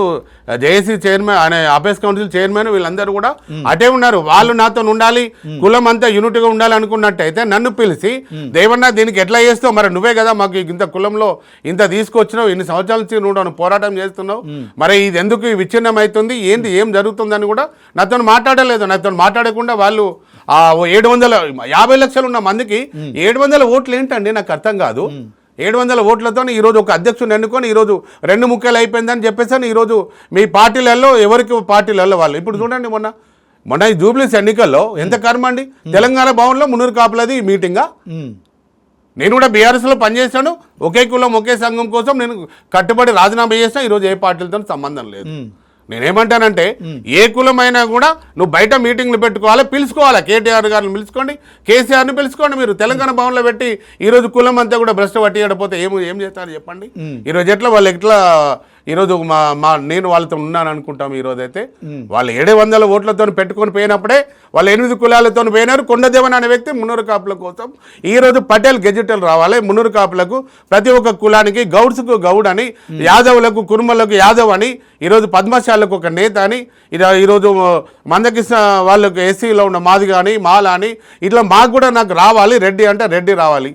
జేఏసీ చైర్మన్, ఆయన అపేస్ కౌన్సిల్ చైర్మన్, వీళ్ళందరూ కూడా అటే ఉన్నారు. వాళ్ళు నాతో ఉండాలి, కులం అంతా యూనిట్గా ఉండాలి అనుకున్నట్టయితే నన్ను పిలిచి దేవన్నా దీనికి ఎట్లా చేస్తావు, మరి నువ్వే కదా మాకు ఇంత కులంలో ఇంత తీసుకొచ్చినావు, ఇన్ని సంవత్సరాల నుంచి నువ్వు పోరాటం చేస్తున్నావు, మరి ఇది ఎందుకు విచ్ఛిన్నం అవుతుంది, ఏం జరుగుతుందని కూడా నాతో మాట్లాడలేదు. నాతో మాట్లాడకుండా వాళ్ళు 750 లక్షలు ఉన్న మందికి 700 ఓట్లు ఏంటండి నాకు అర్థం కాదు. 700 ఓట్లతో ఈరోజు ఒక అధ్యక్షుని ఎన్నుకొని ఈరోజు 2 ముక్కలు అయిపోయిందని చెప్పేసి ఈరోజు మీ పార్టీలలో ఎవరికి పార్టీలలో వాళ్ళు ఇప్పుడు చూడండి. మొన్న ఈ జూబ్లీస్ ఎన్నికల్లో ఎంత కర్మ అండి, తెలంగాణ భవన్లో మున్నూరు కాపులది మీటింగా. నేను కూడా బీఆర్ఎస్లో పనిచేశాను, ఒకే కులం ఒకే సంఘం కోసం నేను కట్టుబడి రాజీనామా చేసినా ఈరోజు ఏ పార్టీలతో సంబంధం లేదు. నేనేమంటానంటే ఏ కులమైనా కూడా నువ్వు బయట మీటింగ్లు పెట్టుకోవాలి, పిలుచుకోవాలి. కేటీఆర్ గారిని పిలుచుకోండి, కేసీఆర్ని పిలుచుకోండి. మీరు తెలంగాణ భవన్లో పెట్టి ఈరోజు కులం అంతా కూడా భ్రష్టు పట్టియకపోతే ఏం చేస్తారు చెప్పండి. ఈరోజు ఎట్లా వాళ్ళు ఎట్లా ఈరోజు నేను వాళ్ళతో ఉన్నాను అనుకుంటాం. ఈరోజు అయితే వాళ్ళు 700 ఓట్లతో పెట్టుకొని పోయినప్పుడే వాళ్ళు 8 కులాలతో పోయినారు. కొండదేవన్ అనే వ్యక్తి మున్నూరు కాపుల కోసం ఈరోజు పటేల్ గెజెటల్ రావాలి. మున్నూరు కాపులకు ప్రతి ఒక్క కులానికి గౌడ్స్కు గౌడ్ అని, యాదవులకు కుర్మలకు యాదవ్ అని, ఈరోజు పద్మశాలకు ఒక నేత అని, ఈరోజు మందకృష్ణ వాళ్ళకు ఎస్సీలో ఉన్న మాది కానీ మాల అని, ఇట్లా మాకు కూడా నాకు రావాలి, రెడ్డి అంటే రెడ్డి రావాలి.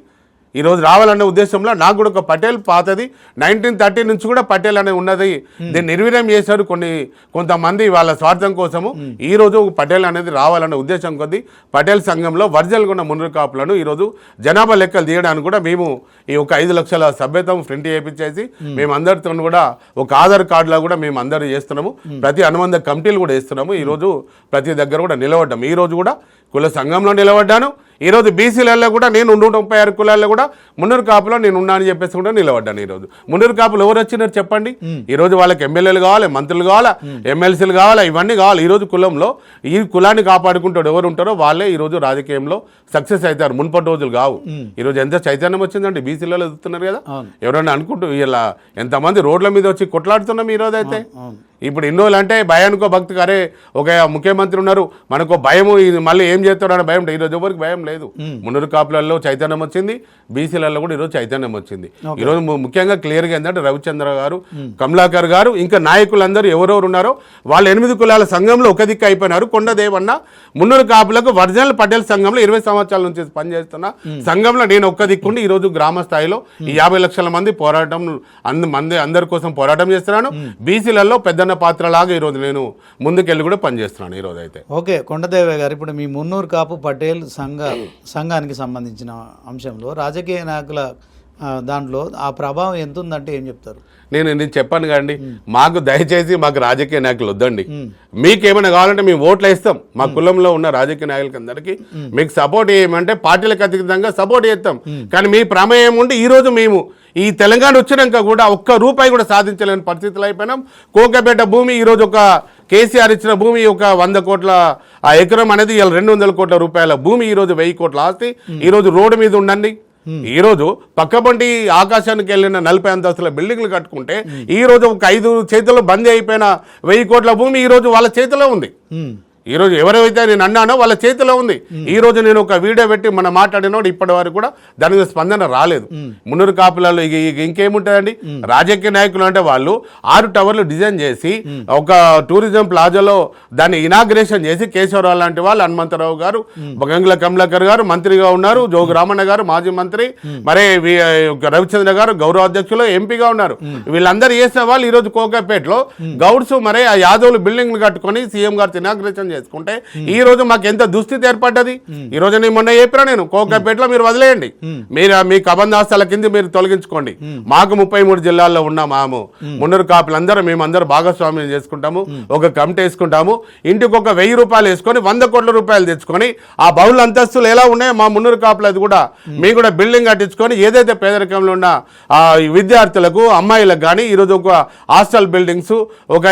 ఈరోజు రావాలనే ఉద్దేశంలో నాకు కూడా ఒక పటేల్ పాతది 1930 నుంచి కూడా పటేల్ అనేది ఉన్నది. దీన్ని నిర్వీర్యం చేశారు కొంతమంది వాళ్ళ స్వార్థం కోసము. ఈరోజు పటేల్ అనేది రావాలనే ఉద్దేశం కొద్దీ పటేల్ సంఘంలో ఒరిజినల్గా ఉన్న మున్నూరు కాపులను ఈరోజు జనాభా లెక్కలు తీయడానికి కూడా మేము ఈ ఒక 5 లక్షల సభ్యత్వం ప్రింట్ చేయించేసి మేము అందరితో కూడా ఒక ఆధార్ కార్డులో కూడా మేము అందరూ చేస్తున్నాము. ప్రతి అనుబంధ కమిటీలు కూడా వేస్తున్నాము. ఈరోజు ప్రతి దగ్గర కూడా నిలబడ్డాము. ఈరోజు కూడా కుల సంఘంలో నిలబడ్డాను. ఈరోజు బీసీలలో కూడా నేను 136 కులాల్లో కూడా మున్నూరు కాపులో నేను ఉన్నానని చెప్పేసి కూడా నిలబడ్డాను. ఈరోజు మున్నూరు కాపులు ఎవరు వచ్చినారు చెప్పండి. ఈరోజు వాళ్ళకి ఎమ్మెల్యేలు కావాలి, మంత్రులు కావాలా, ఎమ్మెల్సీలు కావాలా, ఇవన్నీ కావాలి. ఈరోజు కులంలో ఈ కులాన్ని కాపాడుకుంటాడు ఎవరు ఉంటారో వాళ్ళే ఈరోజు రాజకీయంలో సక్సెస్ అవుతారు. మున్పటి రోజులు కావు. ఈరోజు ఎంత చైతన్యం వచ్చిందంటే బీసీలలో ఎదుగుతున్నారు కదా. ఎవరైనా అనుకుంటూ ఇలా ఎంతమంది రోడ్ల మీద వచ్చి కొట్లాడుతున్నాం ఈరోజు అయితే. ఇప్పుడు ఇన్ని రోజులు అంటే భయానికో భక్తికి అరే ఒక ముఖ్యమంత్రి ఉన్నారు మనకు భయము ఇది మళ్ళీ ఏం చేస్తాడు అనే భయం. ఈరోజు ఎవరికి భయం లేదు. మున్నూరు కాపులలో చైతన్యం వచ్చింది, బీసీలలో కూడా ఈరోజు చైతన్యం వచ్చింది. ఈరోజు ముఖ్యంగా క్లియర్గా ఏంటంటే రవిచంద్ర గారు, కమలాకర్ గారు, ఇంకా నాయకులందరూ ఎవరెవరు ఉన్నారో వాళ్ళు 8 కులాల సంఘంలో ఒక దిక్కు అయిపోయినారు. కొండదేవన్న మున్నూరు కాపులకు ఒరిజినల్ పటేల్ సంఘంలో 20 సంవత్సరాల నుంచి పనిచేస్తున్న సంఘంలో నేను ఒక్క దిక్కుండి ఈరోజు గ్రామ స్థాయిలో ఈ 50 లక్షల మంది పోరాటం అందరి కోసం పోరాటం చేస్తున్నాను. బీసీలలో పెద్దన్న పాత్రలాగా ఈరోజు నేను ముందుకెళ్ళి కూడా పనిచేస్తున్నాను ఈరోజు అయితే. ఓకే, కొండదేవయ్య గారు, ఇప్పుడు మీ మున్నూరు కాపు పటేల్ సంఘానికి సంబంధించిన అంశంలో రాజకీయ నాయకుల దాంట్లో ఆ ప్రభావం ఎంత ఉందంటే ఏం చెప్తారు? నేను చెప్పాను కదండి, మాకు దయచేసి మాకు రాజకీయ నాయకులు వద్దండి. మీకేమైనా కావాలంటే మేము ఓట్లు వేస్తాం. మా కులంలో ఉన్న రాజకీయ నాయకులకి అందరికీ మీకు సపోర్ట్ చేయమంటే పార్టీలకు అతీతంగా సపోర్ట్ చేస్తాం. కానీ మీ ప్రమేయం ఉండి ఈరోజు మేము ఈ తెలంగాణ వచ్చినాక కూడా ఒక్క రూపాయి కూడా సాధించలేని పరిస్థితులు అయిపోయినాం. కోకపేట భూమి ఈరోజు ఒక కేసీఆర్ ఇచ్చిన భూమి ఒక 100 కోట్ల ఆ ఎకరం అనేది ఇలా 200 కోట్ల రూపాయల భూమి ఈరోజు 1000 కోట్ల ఆస్తి ఈరోజు రోడ్డు మీద ఉండండి. ఈరోజు పక్కబంటి ఆకాశానికి వెళ్ళిన 40 అంతస్తుల బిల్డింగ్లు కట్టుకుంటే ఈరోజు ఒక 5 చేతుల్లో బందీ అయిపోయిన 1000 కోట్ల భూమి ఈరోజు వాళ్ళ చేతిలో ఉంది. ఈరోజు ఎవరైతే నేను అన్నానో వాళ్ళ చేతిలో ఉంది. ఈరోజు నేను ఒక వీడియో పెట్టి మనం మాట్లాడినోడు ఇప్పటి వరకు కూడా దానికి స్పందన రాలేదు. మున్నూరు కాపులలో ఇంకేముంటుందండి? రాజకీయ నాయకులు అంటే వాళ్ళు 6 టవర్లు డిజైన్ చేసి ఒక టూరిజం ప్లాజాలో దాన్ని ఇనాగ్రేషన్ చేసి కేశవరావు లాంటి వాళ్ళు, హనుమంతరావు గారు, గంగుల కమలాకర్ గారు మంత్రిగా ఉన్నారు, జోగు రామన్న గారు మాజీ మంత్రి, మరి రవిచంద్ర గారు గౌరవ అధ్యక్షులు ఎంపీగా ఉన్నారు. వీళ్ళందరూ చేసిన వాళ్ళు ఈరోజు కోకాపేటలో గౌడ్స్ మరి ఆ యాదవులు బిల్డింగ్లు కట్టుకొని సీఎం గారు ఇనాగ్రేషన్ చేసుకుంటే ఈ రోజు మాకు ఎంత దుస్థితి ఏర్పడ్డది. ఈ రోజు నేను మొన్న చెప్పినా, నేను కోకాపేటలో మీరు వదిలేయండి, మీరు మీ కబందాస్తాల కింద మీరు తొలగించుకోండి. మాకు 33 జిల్లాల్లో ఉన్న మాము మున్నూరు కాపులందరూ మేమందరూ భాగస్వామ్యం చేసుకుంటాము. ఒక కమిటీ వేసుకుంటాము. ఇంటికి ఒక 1000 రూపాయలు వేసుకొని 100 కోట్ల రూపాయలు తెచ్చుకొని ఆ బహుళ అంతస్తులు ఎలా ఉన్నాయో మా మున్నూరు కాపులది కూడా మీ కూడా బిల్డింగ్ కట్టించుకొని ఏదైతే పేదరికంలో ఉన్న ఆ విద్యార్థులకు అమ్మాయిలకు కానీ ఈరోజు ఒక హాస్టల్ బిల్డింగ్స్, ఒక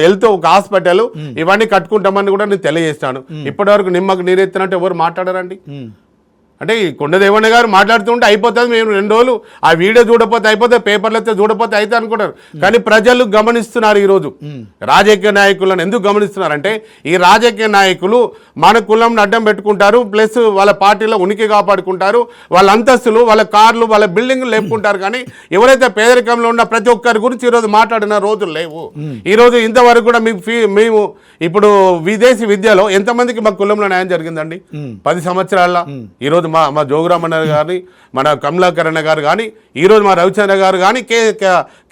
హెల్త్, ఒక హాస్పిటల్ ఇవన్నీ కట్టుకుంటామని కూడా నేను తెలియజేస్తాను. ఇప్పటి వరకు నిమ్మకు నీరెత్తినట్టు ఎవరు మాట్లాడారండి? అంటే ఈ కొండదేవన్న గారు మాట్లాడుతుంటే అయిపోతుంది, మేము 2 రోజులు ఆ వీడియో చూడపోతే అయిపోతే, పేపర్లు అయితే చూడపోతే అయితే అనుకుంటారు. కానీ ప్రజలు గమనిస్తున్నారు. ఈరోజు రాజకీయ నాయకులను ఎందుకు గమనిస్తున్నారంటే ఈ రాజకీయ నాయకులు మన కులంను అడ్డం పెట్టుకుంటారు, ప్లస్ వాళ్ళ పార్టీలో ఉనికి కాపాడుకుంటారు, వాళ్ళ అంతస్తులు, వాళ్ళ కార్లు, వాళ్ళ బిల్డింగ్లు లేపుకుంటారు. కానీ ఎవరైతే పేదరికంలో ఉన్న ప్రతి ఒక్కరి గురించి ఈరోజు మాట్లాడిన రోజులు లేవు. ఈరోజు ఇంతవరకు కూడా మేము ఇప్పుడు విదేశీ విద్యలో ఎంతమందికి మా కులంలో న్యాయం జరిగిందండి 10 సంవత్సరాల? ఈరోజు మా జోగురామన్న గారి, మన కమలాకరణ గారు కానీ, ఈరోజు మా రవిచంద్ర గారు కానీ,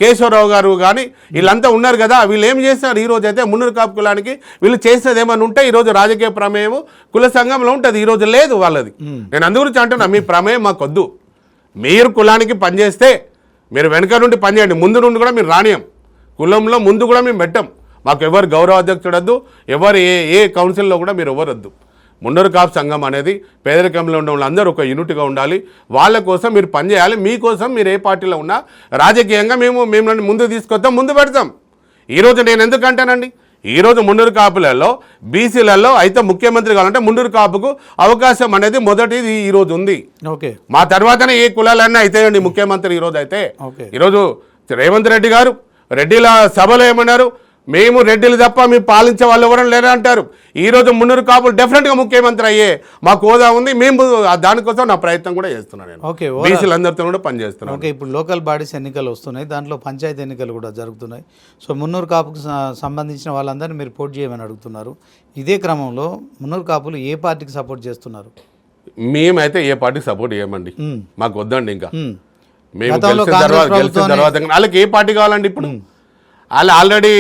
కేశవరావు గారు కానీ వీళ్ళంతా ఉన్నారు కదా. వీళ్ళు ఏం చేస్తారు? ఈరోజు అయితే మున్నూరు కాపు కులానికి వీళ్ళు చేసేది ఏమైనా ఉంటే ఈరోజు రాజకీయ ప్రమేయం కుల సంఘంలో ఉంటుంది. ఈరోజు లేదు వాళ్ళది. నేను అందు గురించి అంటున్నా, మీ ప్రమేయం మాకొద్దు. మీరు కులానికి పనిచేస్తే మీరు వెనక నుండి పనిచేయండి, ముందు నుండి కూడా మీరు రానియం. కులంలో ముందు కూడా మేము పెట్టాం. మాకు ఎవరు గౌరవ అధ్యక్షుడు వద్దు, ఎవరు ఏ కౌన్సిల్లో కూడా మీరు ఎవరు వద్దు. మున్నూరు కాపు సంఘం అనేది పేదరికంలో ఉన్న వాళ్ళందరూ ఒక యూనిట్గా ఉండాలి. వాళ్ళ కోసం మీరు పనిచేయాలి. మీకోసం మీరు ఏ పార్టీలో ఉన్నా రాజకీయంగా మేము ముందు తీసుకొస్తాం, ముందు పెడతాం. ఈరోజు నేను ఎందుకు అంటానండి, ఈరోజు మున్నూరు కాపులలో బీసీలలో అయితే ముఖ్యమంత్రి కావాలంటే మున్నూరు కాపుకు అవకాశం అనేది మొదటిది ఈరోజు ఉంది. ఓకే, మా తర్వాతనే ఏ కులాలన్నా అయితాయండి ముఖ్యమంత్రి. ఈరోజు అయితే ఈరోజు రేవంత్ రెడ్డి గారు రెడ్డిల సభలో ఏమన్నారు, మేము రెడ్డిలు తప్ప మేము పాలించే వాళ్ళు ఎవరూ లేరా అంటారు. ఈరోజు మున్నూరు కాపులు డెఫినెట్గా ముఖ్యమంత్రి అయ్యే మాకు హోదా ఉంది. మేము దానికోసం నా ప్రయత్నం కూడా చేస్తున్నాను. నేను బీసీలందరితో కూడా పనిచేస్తున్నాను. ఓకే, ఇప్పుడు లోకల్ బాడీస్ ఎన్నికలు వస్తున్నాయి, దాంట్లో పంచాయతీ ఎన్నికలు కూడా జరుగుతున్నాయి. సో మున్నూరు కాపుకు సంబంధించిన వాళ్ళందరినీ మీరు పోటీ చేయమని అడుగుతున్నారు. ఇదే క్రమంలో మున్నూరు కాపులు ఏ పార్టీకి సపోర్ట్ చేస్తున్నారు? మేమైతే ఏ పార్టీకి సపోర్ట్ చేయమండి, మాకు వద్దండి. ఇంకా మేము గెలిచిన తర్వాత వాళ్ళకి ఏ పార్టీ కావాలండి? ఇప్పుడు వాళ్ళు ఆల్రెడీ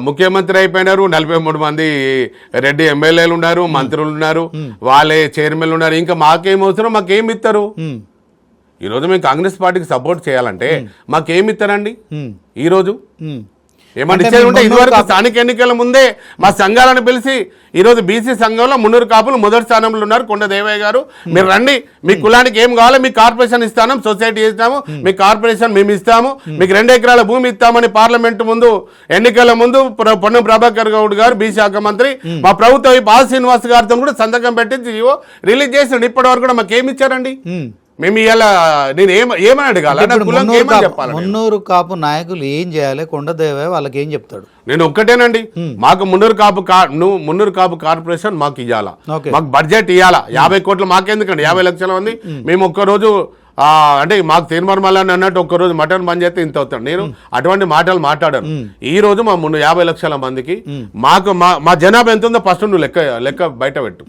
ముఖ్యమంత్రి అయిపోయినారు. 43 మంది రెడ్డి ఎమ్మెల్యేలు ఉన్నారు, మంత్రులు ఉన్నారు, వాళ్ళే చైర్మన్లు ఉన్నారు. ఇంకా మాకేం అవసరం? మాకేం ఇస్తారు? ఈరోజు మేము కాంగ్రెస్ పార్టీకి సపోర్ట్ చేయాలంటే మాకేమి ఇస్తారండి? ఈరోజు ఏమంటే ఉంటే ఇదివరకు స్థానిక ఎన్నికల ముందే మా సంఘాలను పిలిచి ఈరోజు బీసీ సంఘంలో మున్నూరు కాపులు మొదటి స్థానంలో ఉన్నారు. కొండదేవయ్య గారు మీరు రండి, మీ కులానికి ఏం కావాలో మీకు కార్పొరేషన్ ఇస్తాము, సొసైటీ ఇస్తాము, మీ కార్పొరేషన్ మేము ఇస్తాము, మీకు 2 ఎకరాల భూమి ఇస్తామని పార్లమెంట్ ముందు ఎన్నికల ముందు పొన్నం ప్రభాకర్ గౌడ్ గారు బీసీ శాఖ మంత్రి మా ప్రభుత్వ పాల్ శ్రీనివాస్ గారితో కూడా సంతకం పెట్టి రిలీజ్ చేసినాడు. ఇప్పటి వరకు కూడా మాకేమి ఇచ్చారండి? మేము ఇవాళ నేను ఏమని అడగాల నా ఇప్పుడు కులంకి ఏమని చెప్పాలి మున్నూరు కాపు నాయకులు ఏం చేయాలి? కొండదేవే వాళ్ళకి ఏం చెప్తాడు? నేను ఒక్కటేనండి, మాకు మున్నూరు కాపు కార్పొరేషన్ మాకు ఇవ్వాలా, ఓకే. మాకు బడ్జెట్ ఇవ్వాలా. 50 కోట్లు మాకెందుకండి, 50 లక్షల మంది మేము ఒక్కరోజు అంటే మాకు తీర్మానం అన్నట్టు ఒక్కరోజు మటన్ బంద్ చేస్తే ఇంత అవుతాడు. నేను అటువంటి మాటలు మాట్లాడాను. ఈ రోజు మా 50 లక్షల మందికి మాకు మా జనాభా ఎంత ఉందో ఫస్ట్ నువ్వు లెక్క బయట పెట్టు.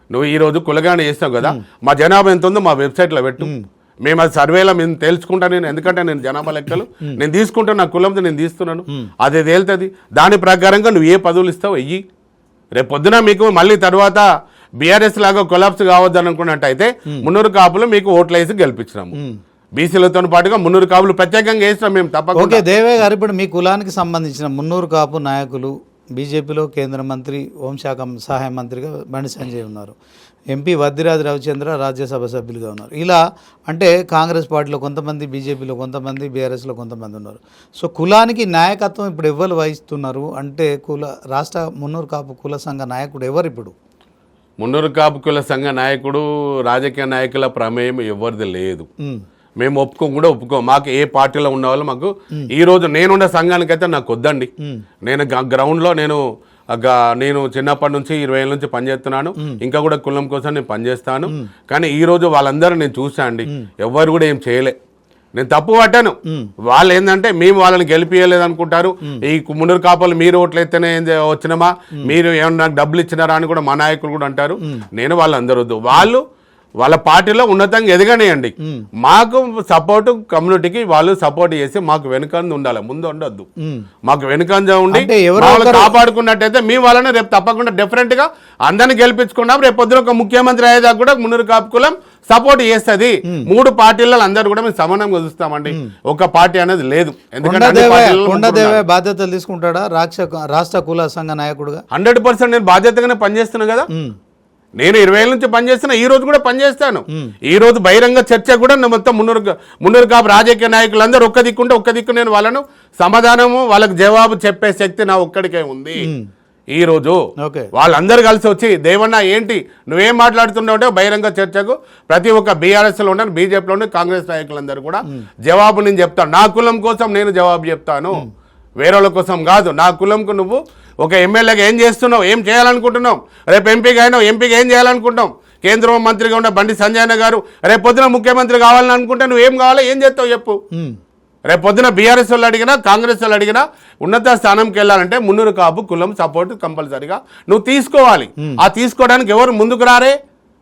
నువ్వు ఈ రోజు కులగానే చేస్తావు కదా, మా జనాభా ఎంత ఉందో మా వెబ్సైట్లో పెట్టు. మేము అది సర్వేలో మేము తెలుసుకుంటా. నేను ఎందుకంటే నేను జనాభా లెక్కలు నేను తీసుకుంటాను, నా కులంతో నేను తీస్తున్నాను, అది తేలుతుంది. దాని ప్రకారంగా నువ్వు ఏ పదవులు ఇస్తావు వెయ్యి. రేపు పొద్దున మీకు మళ్ళీ తర్వాత బీఆర్ఎస్ లాగా కొలాప్స్ కావద్దు అనుకున్నట్టయితే మున్నూరు కాపులు మీకు ఓట్లు వేసి గెలిపించినాము. బీసీలతో పాటుగా మున్నూరు కాపులు ప్రత్యేకంగా వేసినాం మేము తప్పకుండా. ఓకే దేవే గారు, ఇప్పుడు మీ కులానికి సంబంధించిన మున్నూరు కాపు నాయకులు బీజేపీలో కేంద్ర మంత్రి, హోంశాఖ సహాయ మంత్రిగా బండి సంజయ్ ఉన్నారు, ఎంపీ వద్దిరాజు రవిచంద్ర రాజ్యసభ సభ్యులుగా ఉన్నారు. ఇలా అంటే కాంగ్రెస్ పార్టీలో కొంతమంది, బీజేపీలో కొంతమంది, బీఆర్ఎస్లో కొంతమంది ఉన్నారు. సో కులానికి నాయకత్వం ఇప్పుడు ఎవరు వహిస్తున్నారు అంటే రాష్ట్ర మున్నూరు కాపు కుల సంఘ నాయకుడు ఎవరు? ఇప్పుడు మున్నూరు కాపు కుల సంఘ నాయకుడు, రాజకీయ నాయకుల ప్రమేయం ఎవరిది లేదు. మేము ఒప్పుకోం. మాకు ఏ పార్టీలో ఉన్న వాళ్ళు మాకు ఈ రోజు నేనున్న సంఘానికైతే నాకు వద్దండి. నేను గ్రౌండ్లో నేను చిన్నప్పటి నుంచి 20 ఏళ్ళ నుంచి పనిచేస్తున్నాను. ఇంకా కూడా కులం కోసం నేను పనిచేస్తాను. కానీ ఈ రోజు వాళ్ళందరూ నేను చూసా అండి, ఎవరు కూడా ఏం చేయలే. నేను తప్పు పట్టాను. వాళ్ళు ఏంటంటే మేము వాళ్ళని గెలిపియలేదు అనుకుంటారు. ఈ మున్నూరు కాపులు మీరు ఓట్లు ఎత్తేనే వచ్చినమా, మీరు ఏమన్నా నాకు డబ్బులు ఇచ్చినారా అని కూడా మా నాయకులు కూడా అంటారు. నేను వాళ్ళందరూ వద్దు, వాళ్ళ పార్టీలో ఉన్నతంగా ఎదగనేయండి. మాకు సపోర్ట్ కమ్యూనిటీకి వాళ్ళు సపోర్ట్ చేసి మాకు వెనుకంజ ఉండాలి, ముందు ఉండొద్దు. మాకు వెనుకంజ ఉండి కాపాడుకున్నట్టయితే మీ వాళ్ళని రేపు తప్పకుండా డెఫినెట్ గా అందరిని గెలిపించుకున్నాం. రేపు పొద్దున ఒక ముఖ్యమంత్రి అయ్యేదాకా కూడా మున్నూరు కాపు కులం సపోర్ట్ చేస్తుంది. 3 పార్టీలలో అందరూ కూడా మేము సమానంగా చూస్తామండి. ఒక పార్టీ అనేది లేదు. ఎందుకంటే బాధ్యతలు తీసుకుంటాడా రాష్ట్ర కుల సంఘ నాయకుడుగా? 100% నేను బాధ్యతగానే పనిచేస్తున్నా కదా. నేను 20 ఏళ్ళ నుంచి పనిచేస్తున్నా, ఈ రోజు కూడా పనిచేస్తాను. ఈ రోజు బహిరంగ చర్చ కూడా మొత్తం మున్నూరు కాపు రాజకీయ నాయకులందరూ ఒక్క దిక్కు నేను వాళ్ళను సమాధానము వాళ్ళకి జవాబు చెప్పే శక్తి నా ఒక్కడికే ఉంది. ఈ రోజు వాళ్ళందరూ కలిసి వచ్చి దేవన్న ఏంటి నువ్వేం మాట్లాడుతున్నావు బహిరంగ చర్చకు ప్రతి ఒక్క బీఆర్ఎస్లో ఉన్న, బీజేపీలో ఉన్న, కాంగ్రెస్ నాయకులందరూ కూడా జవాబు నేను చెప్తాను. నా కులం కోసం నేను జవాబు చెప్తాను, వేరేళ్ళ కోసం కాదు. నా కులంకు నువ్వు ఒక ఎమ్మెల్యేగా ఏం చేస్తున్నావు, ఏం చేయాలనుకుంటున్నావు, రేపు ఎంపీగా అయినావు, ఎంపీగా ఏం చేయాలనుకుంటాం, కేంద్ర మంత్రిగా ఉన్న బండి సంజయ్ గారు రేపు పొద్దున ముఖ్యమంత్రి కావాలని అనుకుంటే నువ్వేం కావాలో ఏం చేస్తావు చెప్పు. రేపు పొద్దున బీఆర్ఎస్ వాళ్ళు అడిగినా, కాంగ్రెస్ వాళ్ళు అడిగినా ఉన్నత స్థానంకి వెళ్ళాలంటే మున్నూరు కాపు కులం సపోర్ట్ కంపల్సరీగా నువ్వు తీసుకోవాలి. ఆ తీసుకోవడానికి ఎవరు ముందుకు రారే?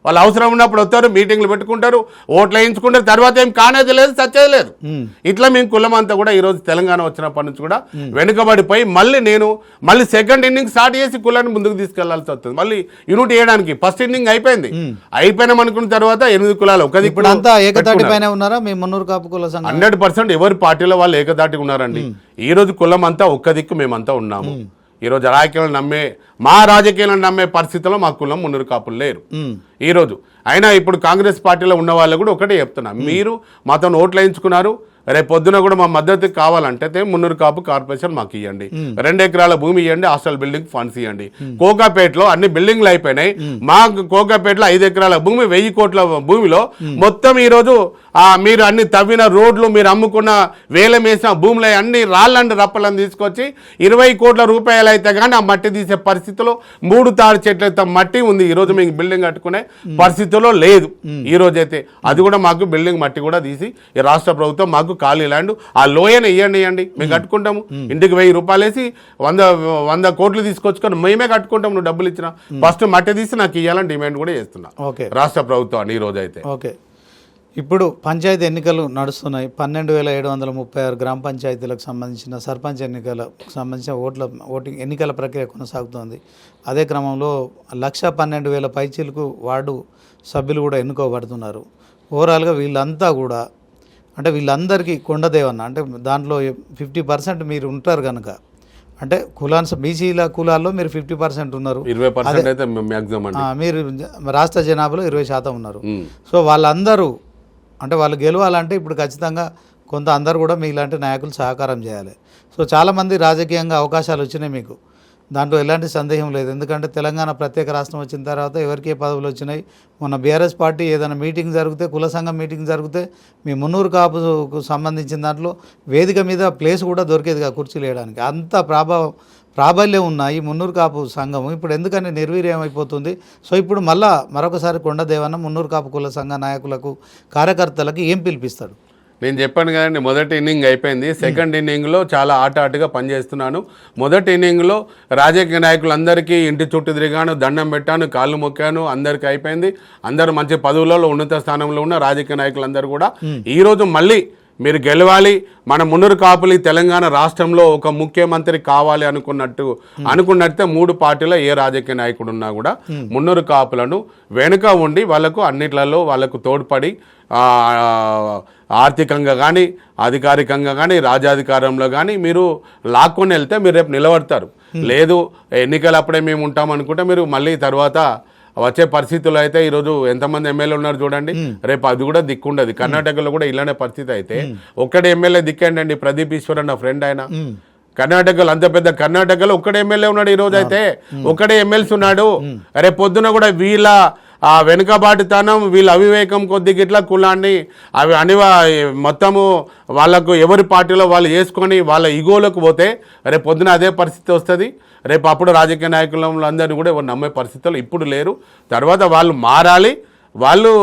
వాళ్ళు అవసరం ఉన్నప్పుడు వస్తారు, మీటింగ్లు పెట్టుకుంటారు, ఓట్లు వేయించుకుంటారు, తర్వాత ఏం కానేది లేదు, సచ్చేది లేదు. ఇట్లా మేము కులం అంతా కూడా ఈరోజు తెలంగాణ వచ్చినప్పటి నుంచి కూడా వెనుకబడిపోయి మళ్ళీ సెకండ్ ఇన్నింగ్ స్టార్ట్ చేసి కులాన్ని ముందుకు తీసుకెళ్లాల్సి వస్తుంది. మళ్ళీ యూనిట్ చేయడానికి ఫస్ట్ ఇన్నింగ్ అయిపోయింది. అయిపోయినాం అనుకున్న తర్వాత 8 కులాలు ఒక దిక్కు 100% ఎవరి పార్టీలో వాళ్ళు ఏకదాటిగా ఉన్నారండి. ఈ రోజు కులం అంతా ఒక్క దిక్కు మేమంతా ఉన్నాము. ఈరోజు మా రాజకీయాలను నమ్మే పరిస్థితిలో మా కులం మున్నూరు కాపులు లేరు ఈరోజు. అయినా ఇప్పుడు కాంగ్రెస్ పార్టీలో ఉన్న వాళ్ళు కూడా ఒకటే చెప్తున్నా, మీరు మాతో ఓట్లు వేయించుకున్నారు, రేపు పొద్దున కూడా మా మద్దతు కావాలంటే మున్నూరు కాపు కార్పొరేషన్ మాకు ఇవ్వండి, 2 ఎకరాల భూమి ఇవ్వండి, హాస్టల్ బిల్డింగ్ ఫండ్స్ ఇవ్వండి. కోకాపేటలో అన్ని బిల్డింగ్లు అయిపోయినాయి. మా కోకాపేటలో 5 ఎకరాల భూమి 1000 కోట్ల భూమిలో మొత్తం ఈరోజు మీరు అన్ని తవ్విన రోడ్లు, మీరు అమ్ముకున్న వేలం వేసిన భూములు అన్ని రాళ్ళండి రప్పలను తీసుకొచ్చి 20 కోట్ల రూపాయలు అయితే కానీ ఆ మట్టి తీసే పరిస్థితిలో 3 తాడు చెట్లతో మట్టి ఉంది. ఈరోజు మీకు బిల్డింగ్ కట్టుకునే పరిస్థితిలో లేదు. ఈ రోజైతే అది కూడా మాకు బిల్డింగ్ మట్టి కూడా తీసి ఈ రాష్ట్ర ప్రభుత్వం మాకు ఖాళీ ల్యాండ్ ఆ లోయని ఇవ్వండి మేము కట్టుకుంటాము. ఇంటికి 1000 రూపాయలు వేసి 100 కోట్లు తీసుకొచ్చుకొని మేమే కట్టుకుంటాం. నువ్వు డబ్బులు ఇచ్చినా ఫస్ట్ మట్టి తీసి నాకు ఇవ్వాలని డిమాండ్ కూడా చేస్తున్నా రాష్ట్ర ప్రభుత్వాన్ని. ఈ రోజు అయితే ఇప్పుడు పంచాయతీ ఎన్నికలు నడుస్తున్నాయి. 12,736 గ్రామ పంచాయతీలకు సంబంధించిన సర్పంచ్ ఎన్నికలకు సంబంధించిన ఓటింగ్ ఎన్నికల ప్రక్రియ కొనసాగుతోంది. అదే క్రమంలో 112,000 పైచీలకు వార్డు సభ్యులు కూడా ఎన్నుకోబడుతున్నారు. ఓవరాల్గా వీళ్ళంతా కూడా అంటే వీళ్ళందరికీ కొండదేవన్న అంటే దాంట్లో 50% మీరు ఉంటారు కనుక, అంటే బీసీల కులాల్లో మీరు 50% ఉన్నారు, 20% అయితే మ్యాక్సిమం అండి. మీరు రాష్ట్ర జనాభాలో 20% ఉన్నారు. సో వాళ్ళందరూ అంటే వాళ్ళు గెలవాలంటే ఇప్పుడు ఖచ్చితంగా అందరూ కూడా మీలాంటి నాయకులు సహకారం చేయాలి. సో చాలామంది రాజకీయంగా అవకాశాలు వచ్చినాయి మీకు. దాంట్లో ఎలాంటి సందేహం లేదు. ఎందుకంటే తెలంగాణ ప్రత్యేక రాష్ట్రం వచ్చిన తర్వాత ఎవరికి ఏ పదవులు వచ్చినాయి. మొన్న బీఆర్ఎస్ పార్టీ ఏదైనా మీటింగ్ జరిగితే, కుల సంఘం మీటింగ్ జరిగితే మీ మున్నూరు కాపుకు సంబంధించిన దాంట్లో వేదిక మీద ప్లేస్ కూడా దొరికేదిగా కుర్చీలు వేయడానికి. అంత ప్రాబల్యం ఉన్న ఈ మున్నూరు కాపు సంఘం ఇప్పుడు ఎందుకని నిర్వీర్యం అయిపోతుంది? సో ఇప్పుడు మరొకసారి కొండదేవన్న మున్నూరు కాపు కుల సంఘ నాయకులకు, కార్యకర్తలకు ఏం పిలిపిస్తాడు? నేను చెప్పాను కదండి, మొదటి ఇన్నింగ్ అయిపోయింది. సెకండ్ ఇన్నింగ్లో చాలా ఆటగా పనిచేస్తున్నాను. మొదటి ఇన్నింగ్లో రాజకీయ నాయకులందరికీ ఇంటి చుట్టూ తిరిగాను, దండం పెట్టాను, కాళ్ళు మొక్కాను, అందరికీ అయిపోయింది. అందరూ మంచి పదవులలో ఉన్నత స్థానంలో ఉన్న రాజకీయ నాయకులందరూ కూడా ఈరోజు మళ్ళీ మీరు గెలవాలి, మన మున్నూరు కాపులు తెలంగాణ రాష్ట్రంలో ఒక ముఖ్యమంత్రి కావాలి అనుకున్నట్టే 3 పార్టీలో ఏ రాజకీయ నాయకుడు ఉన్నా కూడా మున్నూరు కాపులను వెనుక ఉండి వాళ్ళకు అన్నిట్లలో వాళ్ళకు తోడ్పడి ఆర్థికంగా కానీ, అధికారికంగా కానీ, రాజాధికారంలో కానీ మీరు లాక్కొని వెళ్తే మీరు రేపు నిలబడతారు. లేదు ఎన్నికలప్పుడే మేము ఉంటాం అనుకుంటే మీరు మళ్ళీ తర్వాత వచ్చే పరిస్థితుల్లో అయితే ఈరోజు ఎంతమంది ఎమ్మెల్యే ఉన్నారు చూడండి, రేపు అది కూడా దిక్కుండదు. కర్ణాటకలో కూడా ఇలానే పరిస్థితి అయితే ఒక్కడే ఎమ్మెల్యే దిక్కండి, ప్రదీప్ ఈశ్వర్ అన్న ఫ్రెండ్ ఆయన. కర్ణాటకలో అంత పెద్ద కర్ణాటకలో ఒక్కడే ఎమ్మెల్యే ఉన్నాడు, ఈ రోజు అయితే ఒక్కడే ఎమ్మెల్సీ ఉన్నాడు. రేపు పొద్దున కూడా వీళ్ళ ఆ వెనుకబాటుతనం, వీళ్ళ అవివేకం కొద్దిగా ఇట్లా కులాన్ని మొత్తము వాళ్ళకు ఎవరి పార్టీలో వాళ్ళు చేసుకొని వాళ్ళ ఈగోలకు పోతే రేపు పొద్దున అదే పరిస్థితి వస్తుంది. రేపు అప్పుడు రాజకీయ నాయకులందరినీ కూడా ఎవరు నమ్మే పరిస్థితులు ఇప్పుడు లేరు. తర్వాత వాళ్ళు మారాలి. వాళ్ళు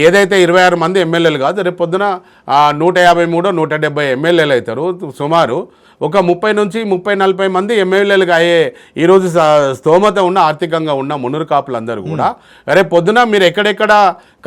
ఏదైతే 26 మంది ఎమ్మెల్యేలు కాదు, రేపు పొద్దున 153 170 ఎమ్మెల్యేలు అవుతారు. సుమారు ఒక 30 నుంచి 30-40 మంది ఎమ్మెల్యేలుగా అయ్యే ఈరోజు స్తోమత ఉన్న, ఆర్థికంగా ఉన్న మున్నూరు కాపులందరూ కూడా రేపు పొద్దున మీరు ఎక్కడెక్కడ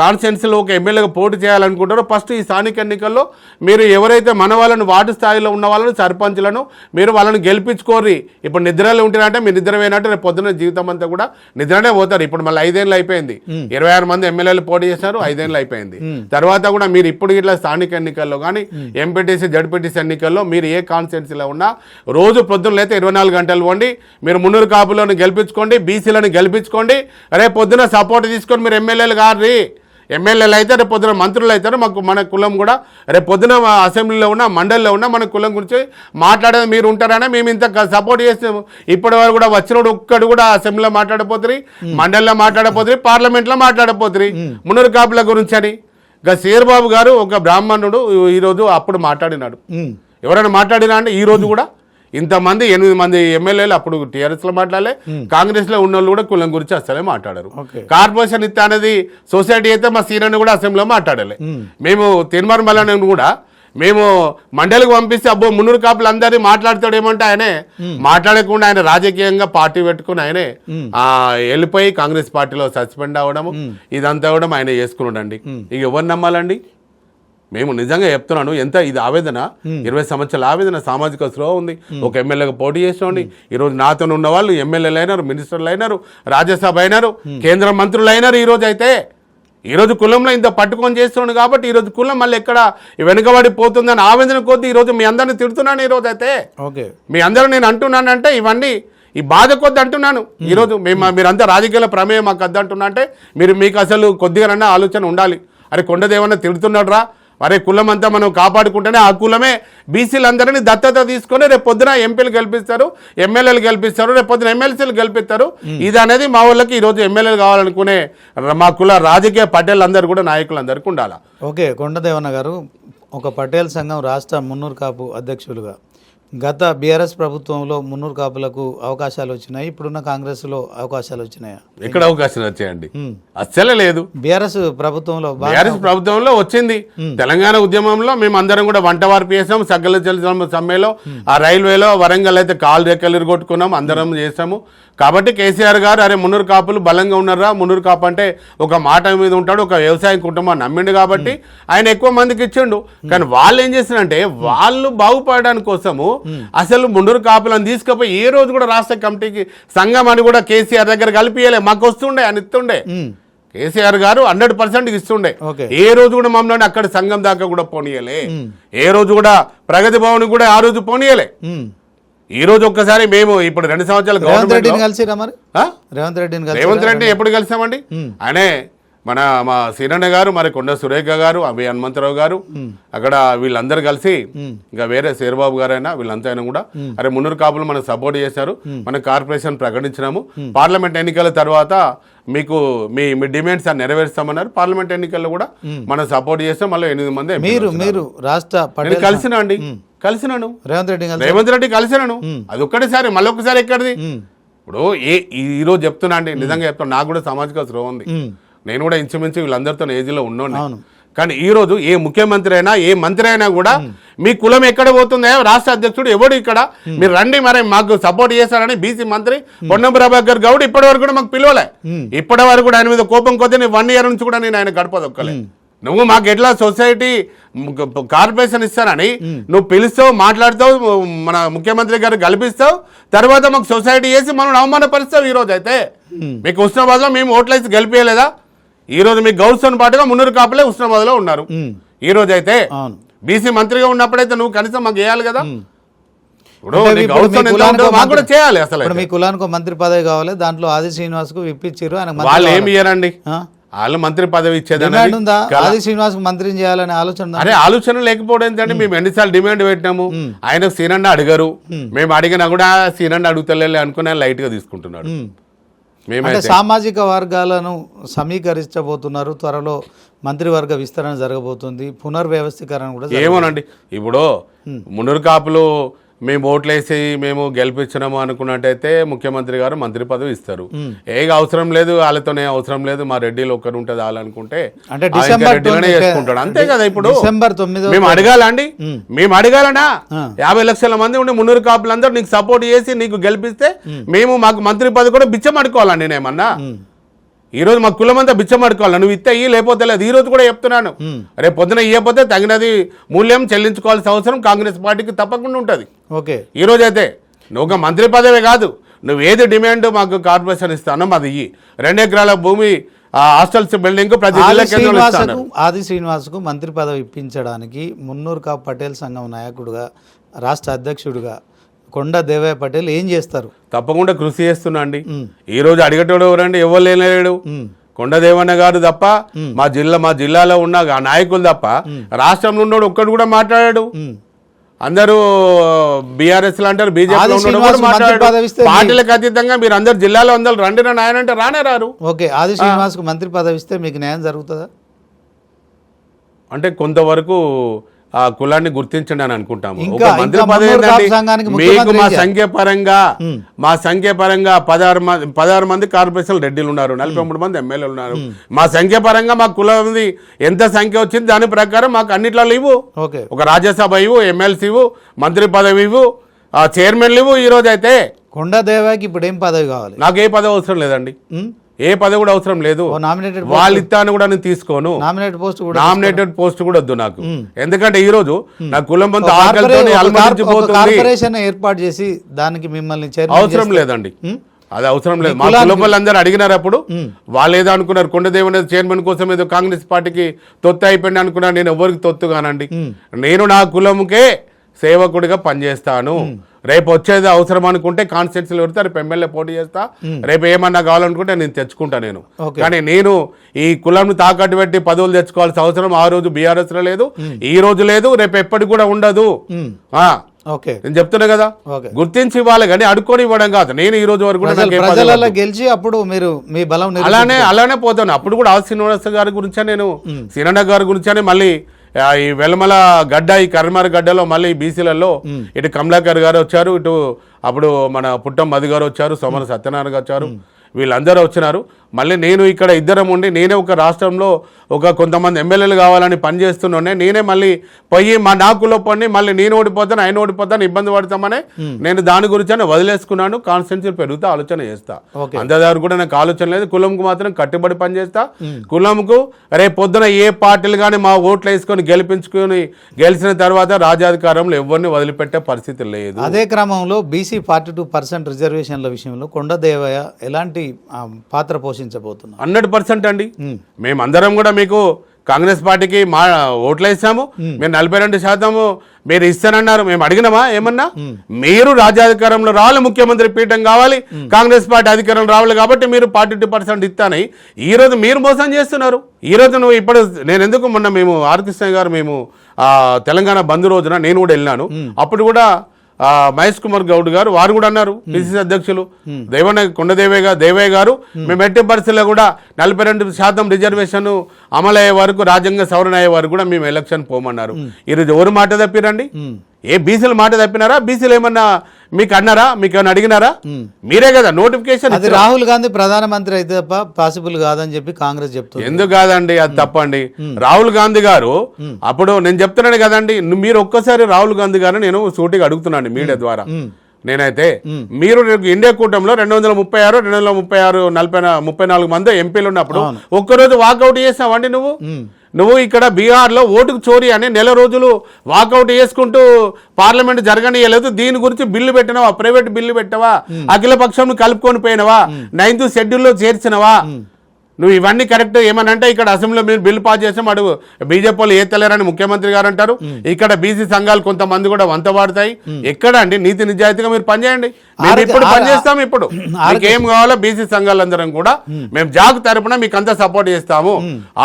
కాన్స్టిట్యున్సీలో ఒక ఎమ్మెల్యేగా పోటీ చేయాలనుకుంటారో ఫస్ట్ ఈ స్థానిక ఎన్నికల్లో మీరు ఎవరైతే మన వాళ్ళని వార్డు స్థాయిలో ఉన్న వాళ్ళని, సర్పంచ్లను మీరు వాళ్ళని గెలిపించుకోర్రి. ఇప్పుడు నిద్రలో ఉంటున్నారంటే మీరు నిద్ర పోయినట్టు రేపు పొద్దున జీవితం అంతా కూడా నిద్రనే పోతారు. ఇప్పుడు మళ్ళీ 5 ఏళ్ళు అయిపోయింది, 26 మంది ఎమ్మెల్యేలు పోటీ చేసినారు, 5 ఏళ్ళు అయిపోయింది. తర్వాత కూడా మీరు ఇప్పుడు ఇట్లా స్థానిక ఎన్నికల్లో కానీ, ఎంపీటీసీ జడ్పీటీసీ ఎన్నికల్లో మీరు ఏ కాన్స్టిట్యున్సీలో ఉన్నా రోజు పొద్దున్న లేతే 24 గంటలు పోండి, మీరు మున్నూరు కాపులను గెలిపించుకోండి, బీసీలను గెలిపించుకోండి. రేపు పొద్దున సపోర్ట్ తీసుకొని మీరు ఎమ్మెల్యేలు గారి ఎమ్మెల్యేలు అయితే రేపు పొద్దున మంత్రులు అవుతారు. మన కులం కూడా రేపు పొద్దున అసెంబ్లీలో ఉన్న, మండలిలో ఉన్న మన కులం గురించి మాట్లాడేది మీరు ఉంటారనే మేము ఇంత సపోర్ట్ చేస్తాము. ఇప్పటి వరకు కూడా వచ్చినోడు ఒక్కడు కూడా అసెంబ్లీలో మాట్లాడపోతుంది, మండలిలో మాట్లాడపోతుంది, పార్లమెంట్లో మాట్లాడపోతుంది మున్నూరు కాపుల గురించి అని. ఇక శేర్బాబు గారు ఒక బ్రాహ్మణుడు ఈరోజు అప్పుడు మాట్లాడినాడు. ఎవరైనా మాట్లాడినా అంటే ఈ రోజు కూడా ఇంతమంది 8 మంది ఎమ్మెల్యేలు అప్పుడు టీఆర్ఎస్లో మాట్లాడలే, కాంగ్రెస్లో ఉన్న వాళ్ళు కూడా కులం గురించి అసలే మాట్లాడారు. కార్పొరేషన్ ఇస్తే అనేది సొసైటీ అయితే మా సీనియర్ని కూడా అసెంబ్లీలో మాట్లాడలే. మేము తిరుమల కూడా మేము మండలికి పంపిస్తే అబ్బో మున్నూరు కాపులు అందరినీ మాట్లాడతాడు ఏమంటే ఆయనే మాట్లాడకుండా ఆయన రాజకీయంగా పార్టీ పెట్టుకుని ఆయనే వెళ్ళిపోయి కాంగ్రెస్ పార్టీలో సస్పెండ్ అవ్వడము ఇదంతా కూడా ఆయన చేసుకున్నాడండి. ఇక ఎవరు నమ్మాలండి? మేము నిజంగా చెప్తున్నాను, ఎంత ఇది ఆవేదన, 20 సంవత్సరాల ఆవేదన, సామాజిక స్పృహ ఉంది. ఒక ఎమ్మెల్యేగా పోటీ చేసినోండి ఈరోజు నాతో ఉన్న వాళ్ళు ఎమ్మెల్యేలు అయినారు, మినిస్టర్లు అయినారు, రాజ్యసభ అయినారు, కేంద్ర మంత్రులు అయినారు. ఈరోజు కులంలో ఇంత పట్టుకొని చేస్తున్నాడు కాబట్టి ఈరోజు కులం మళ్ళీ ఎక్కడ వెనుకబడిపోతుందని ఆవేదన కొద్దీ ఈరోజు మీ అందరిని తిడుతున్నాను. ఈరోజు అయితే మీ అందరూ నేను అంటున్నానంటే ఇవన్నీ ఈ బాధ కొద్ది అంటున్నాను. ఈరోజు మీరంతా రాజకీయాల ప్రమేయం మాకు వద్దు అంటున్నా అంటే మీకు అసలు కొద్దిగానన్నా ఆలోచన ఉండాలి. అరే కొండదేవన్న తిడుతున్నాడు రా, అరే కులం అంతా మనం కాపాడుకుంటేనే ఆ కులమే బీసీలందరినీ దత్తత తీసుకొని రేపు పొద్దున ఎంపీలు గెలిపిస్తారు, ఎమ్మెల్యేలు గెలిపిస్తారు, రేపు పొద్దున ఎమ్మెల్సీలు గెలిపిస్తారు. ఇది అనేది మా వాళ్ళకి ఈరోజు ఎమ్మెల్యేలు కావాలనుకునే మా కుల రాజకీయ పటేళ్ళందరూ కూడా నాయకులందరికీ ఉండాలి. ఓకే, కొండదేవన్న గారు ఒక పటేల్ సంఘం రాష్ట్ర మున్నూరు కాపు అధ్యక్షులుగా గత బీఆర్ఎస్ ప్రభుత్వంలో మున్నూరు కాపులకు అవకాశాలు వచ్చినాయి, ఇప్పుడున్న కాంగ్రెస్లో అవకాశాలు వచ్చినాయా? ఎక్కడ అవకాశాలు వచ్చాయండి? అస్సలే లేదు. బీఆర్ఎస్ ప్రభుత్వంలో వచ్చింది. తెలంగాణ ఉద్యమంలో మేము అందరం కూడా వంట వార్పు చేసాం, సగ్గల సమ్మెలో ఆ రైల్వేలో వరంగల్ అయితే కాలు రెక్కలు ఇరగొట్టుకున్నాం, అందరం చేసాము. కాబట్టి కేసీఆర్ గారు అరే మున్నూరు కాపులు బలంగా ఉన్నారా, మున్నూరు కాపు అంటే ఒక మాట మీద ఉంటాడు, ఒక వ్యవసాయ కుటుంబాన్ని నమ్మిండు కాబట్టి ఆయన ఎక్కువ మందికి ఇచ్చిండు. కానీ వాళ్ళు ఏం చేస్తున్నారంటే వాళ్ళు బాగుపడడానికి కోసము అసలు మున్నూరు కాపులను తీసుకుపోయి ఏ రోజు కూడా రాష్ట్ర కమిటీకి సంఘం అని కూడా కేసీఆర్ దగ్గర కలిపియలే, మాకు వస్తుండే అని ఇస్తుండే. కేసీఆర్ గారు 100% ఇస్తుండే. ఏ రోజు కూడా మమ్మల్ని అక్కడ సంఘం దాకా కూడా పోనీయలే, ఏ రోజు కూడా ప్రగతి భవన్ కూడా ఆ రోజు పోనీయలే. ఈ రోజు ఒక్కసారి మేము ఇప్పుడు 2 సంవత్సరాలు రేవంత్ రెడ్డి ఎప్పుడు కలిసామండి? ఆయనే మా సీనన్న గారు, మరి కొండ సురేఖ గారు, అభి హనుమంతరావు గారు, అక్కడ వీళ్ళందరూ కలిసి ఇంకా వేరే శేర్బాబు గారైనా వీళ్ళంతా అయినా కూడా అరే మున్నూరు కాపులు మనకు సపోర్ట్ చేశారు, మన కార్పొరేషన్ ప్రకటించినాము, పార్లమెంట్ ఎన్నికల తర్వాత మీకు మీ డిమాండ్స్ నెరవేరుస్తామన్నారు. పార్లమెంట్ ఎన్నికల్లో కూడా మనం సపోర్ట్ చేస్తాం. మళ్ళీ 8 మంది మీరు రాష్ట్ర కలిసినా అండి, కలిసినాను రేవంత్ రెడ్డి కలిసినాను. అది ఒక్కటేసారి మళ్ళీ ఒక్కసారి ఎక్కడిది. ఇప్పుడు ఈ రోజు చెప్తున్నా అండి, నిజంగా చెప్తున్నా, నాకు కూడా సామాజిక స్పృహ ఉంది. నేను కూడా ఇంచుమించు వీళ్ళందరితో ఏజ్లో ఉన్నాను. కానీ ఈ రోజు ఏ ముఖ్యమంత్రి అయినా ఏ మంత్రి అయినా కూడా మీ కులం ఎక్కడ పోతుందో రాష్ట్ర అధ్యక్షుడు ఎవడు ఇక్కడ మీరు రండి మరి మాకు సపోర్ట్ చేశారని బీసీ మంత్రి పొన్నం ప్రభాకర్ గౌడ్ ఇప్పటి వరకు కూడా మాకు పిలవలే. ఇప్పటి వరకు కూడా ఆయన మీద కోపం కొద్ది 1 year నుంచి కూడా నేను ఆయన గడపదొక్కలే. నువ్వు మాకు ఎట్లా సొసైటీ కార్పొరేషన్ ఇస్తానని నువ్వు పిలుస్తావు, మాట్లాడతావు, మన ముఖ్యమంత్రి గారు కల్పిస్తావు, తర్వాత మాకు సొసైటీ చేసి మనం అవమానపరుస్తావు. ఈ రోజు అయితే మీకు హుస్నాబాద్లో మేము ఓట్లేసి గెలిపేయలేదా? ఈ రోజు మీకు గౌడ్స్తో పాటుగా మున్నూరు కాపులే హుస్నాబాద్లో ఉన్నారు. ఈ రోజు అయితే బీసీ మంత్రిగా ఉన్నప్పుడైతే నువ్వు కనీసం మాకు వేయాలి కదా. మాకు కూడా చేయాలి. అసలు మీ కులానికి మంత్రి పదవి కావాలి, దాంట్లో ఆది శ్రీనివాస్ కు ఇప్పించారు. వాళ్ళు ఏమి ఇయ్యారండి, వాళ్ళు మంత్రి పదవి ఇచ్చేది ఆది శ్రీనివాస్ మంత్రిని చేయాలనే ఆలోచన. అరే ఆలోచన లేకపోవడం ఏంటంటే మేము ఎన్నిసార్లు డిమాండ్ పెట్టినాము, ఆయన సీనన్న అడిగారు, మేము అడిగినా కూడా సీనన్న అడుగుతలే అనుకుని లైట్ గా తీసుకుంటున్నాడు. అంటే సామాజిక వర్గాలను సమీకరించబోతున్నారు, త్వరలో మంత్రివర్గ విస్తరణ జరగబోతుంది, పునర్వ్యవస్థీకరణ కూడా. ఏమోనండి, ఇప్పుడు మున్నూరు కాపులు మేము ఓట్లేసి మేము గెలిపించినాము అనుకున్నట్టయితే ముఖ్యమంత్రి గారు మంత్రి పదవి ఇస్తారు. అవసరం లేదు, వాళ్ళతోనే అవసరం లేదు, మా రెడ్డిలో ఒక్కరు ఉంటుంది వాళ్ళనుకుంటే రెడ్డిలోనే చేసుకుంటాడు. అంతే కదా. ఇప్పుడు December 9 మేము అడగాలండి, మేము అడగాలనా? 50 లక్షల మంది ఉండి మున్నూరు కాపులందరూ నీకు సపోర్ట్ చేసి నీకు గెలిపిస్తే మేము మాకు మంత్రి పదవి కూడా బిచ్చం అడుకోవాలండి. నేనేమన్నా ఈ రోజు మా కులమంతా బిచ్చం అడుకోవాలి, నువ్వు ఇస్తే ఇయ్యి లేకపోతే లేదు. ఈ రోజు కూడా చెప్తున్నాను, రేపు పొద్దున ఇయ్యకపోతే తగినది మూల్యం చెల్లించుకోవాల్సిన అవసరం కాంగ్రెస్ పార్టీకి తప్పకుండా ఉంటుంది. ఓకే, ఈ రోజు అయితే నువ్వు ఒక మంత్రి పదవి కాదు, నువ్వు ఏది డిమాండ్ మాకు కార్పొరేషన్ ఇస్తానో అది ఇయ్యి. 2 ఎకరాల భూమి హాస్టల్స్ బిల్డింగ్ ప్రతి ఆది శ్రీనివాస్కు మంత్రి పదవి ఇప్పించడానికి మున్నూరు కాపు పటేల్ సంఘం నాయకుడుగా, రాష్ట్ర అధ్యక్షుడిగా కొండ దేవయ్య పటేల్ ఏం చేస్తారు? తప్పకుండా కృషి చేస్తున్నా అండి. ఈ రోజు అడిగేటోడు ఎవరండి? ఎవరు లేనేలేడు. కొండ దేవన్న గారు తప్ప, మా జిల్లాలో ఉన్న నాయకులు తప్ప రాష్ట్రంలో ఉన్నాడు ఒక్కడు కూడా మాట్లాడాడు. అందరూ బీఆర్ఎస్ అంటారు, బీజేపీ పార్టీలకు అతీతంగా మీరు అందరు జిల్లాలో అందరూ రండి నాయన అంటే రానే రారు. ఓకే, ఆది శ్రీనివాస్ కు మంత్రి పదవి ఇస్తే మీకు న్యాయం జరుగుతుందా? అంటే కొంతవరకు ఆ కులాన్ని గుర్తించండి అని అనుకుంటాము. మంత్రి మీకు మా సంఖ్య పరంగా 16 మంది కార్పొరేషన్ రెడ్డిలు ఉన్నారు, 43 మంది ఎమ్మెల్యేలు ఉన్నారు. మా సంఖ్య పరంగా మా కులం ఎంత సంఖ్య వచ్చింది దాని ప్రకారం మాకు అన్నిట్లో ఇవ్వు. ఒక రాజ్యసభ ఇవ్వు, ఎమ్మెల్సీ ఇవ్వు, మంత్రి పదవి ఇవ్వు, చైర్మన్ ఇవ్వు. ఈ రోజు అయితే కొండ దేవాకి ఇప్పుడు ఏం పదవి కావాలి? నాకు ఏ పదవి అవసరం లేదండి, ఏ పదవి కూడా అవసరం లేదు. వాళ్ళు ఇస్తాను కూడా నేను తీసుకోను, నామినేటెడ్ పోస్ట్ కూడా వద్దు నాకు. ఎందుకంటే ఈ రోజు నా కులం కార్పొరేషన్ ఏర్పాటు చేసి దానికి మిమ్మల్ని అవసరం లేదండి, అది అవసరం లేదు. మా కులం వాళ్ళందరూ అడిగినారు, అప్పుడు వాళ్ళు ఏదో అనుకున్నారు కొండదేవుని చైర్మన్ కోసం ఏదో కాంగ్రెస్ పార్టీకి తొత్తు అయిపోయింది అనుకున్నారు. నేను ఎవరికి తొత్తు కానండి, నేను నా కులంకే సేవకుడిగా పనిచేస్తాను. రేపు వచ్చేది అవసరం అనుకుంటే కాన్స్టిట్యూన్సీలు పెడితే రేపు ఎమ్మెల్యే పోటీ చేస్తా, రేపు ఏమన్నా కావాలనుకుంటే నేను తెచ్చుకుంటా. నేను కానీ నేను ఈ కులంను తాకట్టు పెట్టి పదవులు తెచ్చుకోవాల్సిన అవసరం ఆ రోజు బీఆర్ఎస్ లో లేదు, ఈ రోజు లేదు, రేపు ఎప్పటికి కూడా ఉండదు. నేను చెప్తున్నా కదా, గుర్తించి ఇవ్వాలి కానీ అడుక్కొని ఇవ్వడం కాదు. నేను ఈ రోజు వరకు గెలిచి అప్పుడు మీరు మీ బలం అలానే పోతాను. అప్పుడు కూడా ఆది శ్రీనివాస గారి గురించే, నేను సీనన్న గారి గురించే, మళ్ళీ ఈ వెలమల గడ్డ, ఈ కర్మార గడ్డలో మళ్ళీ బీసీలలో ఇటు కమలాకర్ గారు వచ్చారు, ఇటు అప్పుడు మన పుట్టం మధు గారు వచ్చారు, సోమన సత్యనారాయణ గారు వచ్చారు, వీళ్ళందరూ వచ్చినారు. మళ్ళీ నేను ఇక్కడ ఇద్దరం ఉండి నేనే ఒక రాష్ట్రంలో కొంతమంది ఎమ్మెల్యేలు కావాలని పనిచేస్తున్నానే, నేనే మళ్ళీ పోయి మా నాకులో పని మళ్ళీ నేను ఓడిపోతాను, ఆయన ఓడిపోతాను, ఇబ్బంది పడతామని నేను దాని గురించి వదిలేసుకున్నాను. కాన్స్టిట్యూన్సీ పెరుగుతా ఆలోచన చేస్తా, అంతదారు కూడా నాకు ఆలోచన లేదు. కులంకు మాత్రం కట్టుబడి పనిచేస్తా. కులంకు రేపు పొద్దున ఏ పార్టీలు కానీ మా ఓట్లు వేసుకొని గెలిచిన తర్వాత రాజ్యాధికారంలో ఎవరిని వదిలిపెట్టే పరిస్థితి లేదు. అదే క్రమంలో బీసీ 42% రిజర్వేషన్ల విషయంలో కొండ దేవయ్య ఎలాంటి పాత్ర పోషించబోతున్నారు? 100% అండి. మేమందరం కూడా మీకు కాంగ్రెస్ పార్టీకి మా ఓట్లు వేసాము, మేము 42% మీరు ఇస్తానన్నారు, మేము అడిగినామా ఏమన్నా? మీరు రాజ్యాధికారంలో రావాలి, ముఖ్యమంత్రి పీఠం కావాలి, కాంగ్రెస్ పార్టీ అధికారం రావాలి కాబట్టి మీరు 42% ఇస్తానని ఈ రోజు మీరు మోసం చేస్తున్నారు. ఈ రోజు నువ్వు ఇప్పుడు నేను ఎందుకు మొన్న మేము ఆర్ కృష్ణ గారు మేము తెలంగాణ బంద్ రోజున నేను కూడా వెళ్ళాను. అప్పుడు కూడా మహేష్ కుమార్ గౌడ్ గారు వారు కూడా అన్నారు, పిసిసి అధ్యక్షులు దేవయ్య గారు మేము ఎట్టి పరిస్థితుల్లో కూడా 42% రిజర్వేషన్ అమలు అయ్యే వరకు, రాజ్యాంగ సవరణ అయ్యే వరకు కూడా మేము ఎలక్షన్ పోమన్నారు. ఈరోజు ఎవరు మాట తప్పిరండి? ఏ బీసీలు మాట తప్పినారా? బీసీలు ఏమన్నా మీకు అన్నారా? మీకు ఏమన్నా అడిగినారా? మీరే కదా నోటిఫికేషన్. అది రాహుల్ గాంధీ ప్రధానమంత్రి అయితే తప్ప పాసిబుల్ కాదని చెప్పి కాంగ్రెస్ చెప్తుంది. ఎందుకు కాదండి? అది తప్పండి. రాహుల్ గాంధీ గారు అప్పుడు నేను చెప్తున్నాను కదండి, మీరు ఒక్కసారి రాహుల్ గాంధీ గారు నేను సూటిగా అడుగుతున్నాను మీడియా ద్వారా. నేనైతే మీరు ఇండియా కూటమిలో 236, 234 మంది ఎంపీలు ఉన్నప్పుడు ఒక్కరోజు వాకౌట్ చేసావండి నువ్వు ఇక్కడ బీహార్లో ఓటుకు చోరీ అని నెల రోజులు వాకౌట్ చేసుకుంటూ పార్లమెంట్ జరగనీయలేదు. దీని గురించి బిల్లు పెట్టినవా? ప్రైవేట్ బిల్లు పెట్టవా? అఖిల పక్షంను కలుపుకొని పోయినవా? 9th షెడ్యూల్లో చేర్చినవా? నువ్వు ఇవన్నీ కరెక్ట్ ఏమనంటే ఇక్కడ అసెంబ్లీలో మీరు బిల్లు పాస్ చేసాం అడుగు బీజేపీ వాళ్ళు తెలియరని ముఖ్యమంత్రి గారు అంటారు. ఇక్కడ బీసీ సంఘాలు కొంతమంది కూడా వంత వాడతాయి. ఎక్కడ అండి నీతి నిజాయితీగా మీరు పనిచేయండి. మేము ఇప్పుడు పనిచేస్తాము. ఇప్పుడు మీకు ఏం కావాలో బీసీ సంఘాలందరం కూడా మేము జాగ్ తరపున మీకు అంతా సపోర్ట్ చేస్తాము.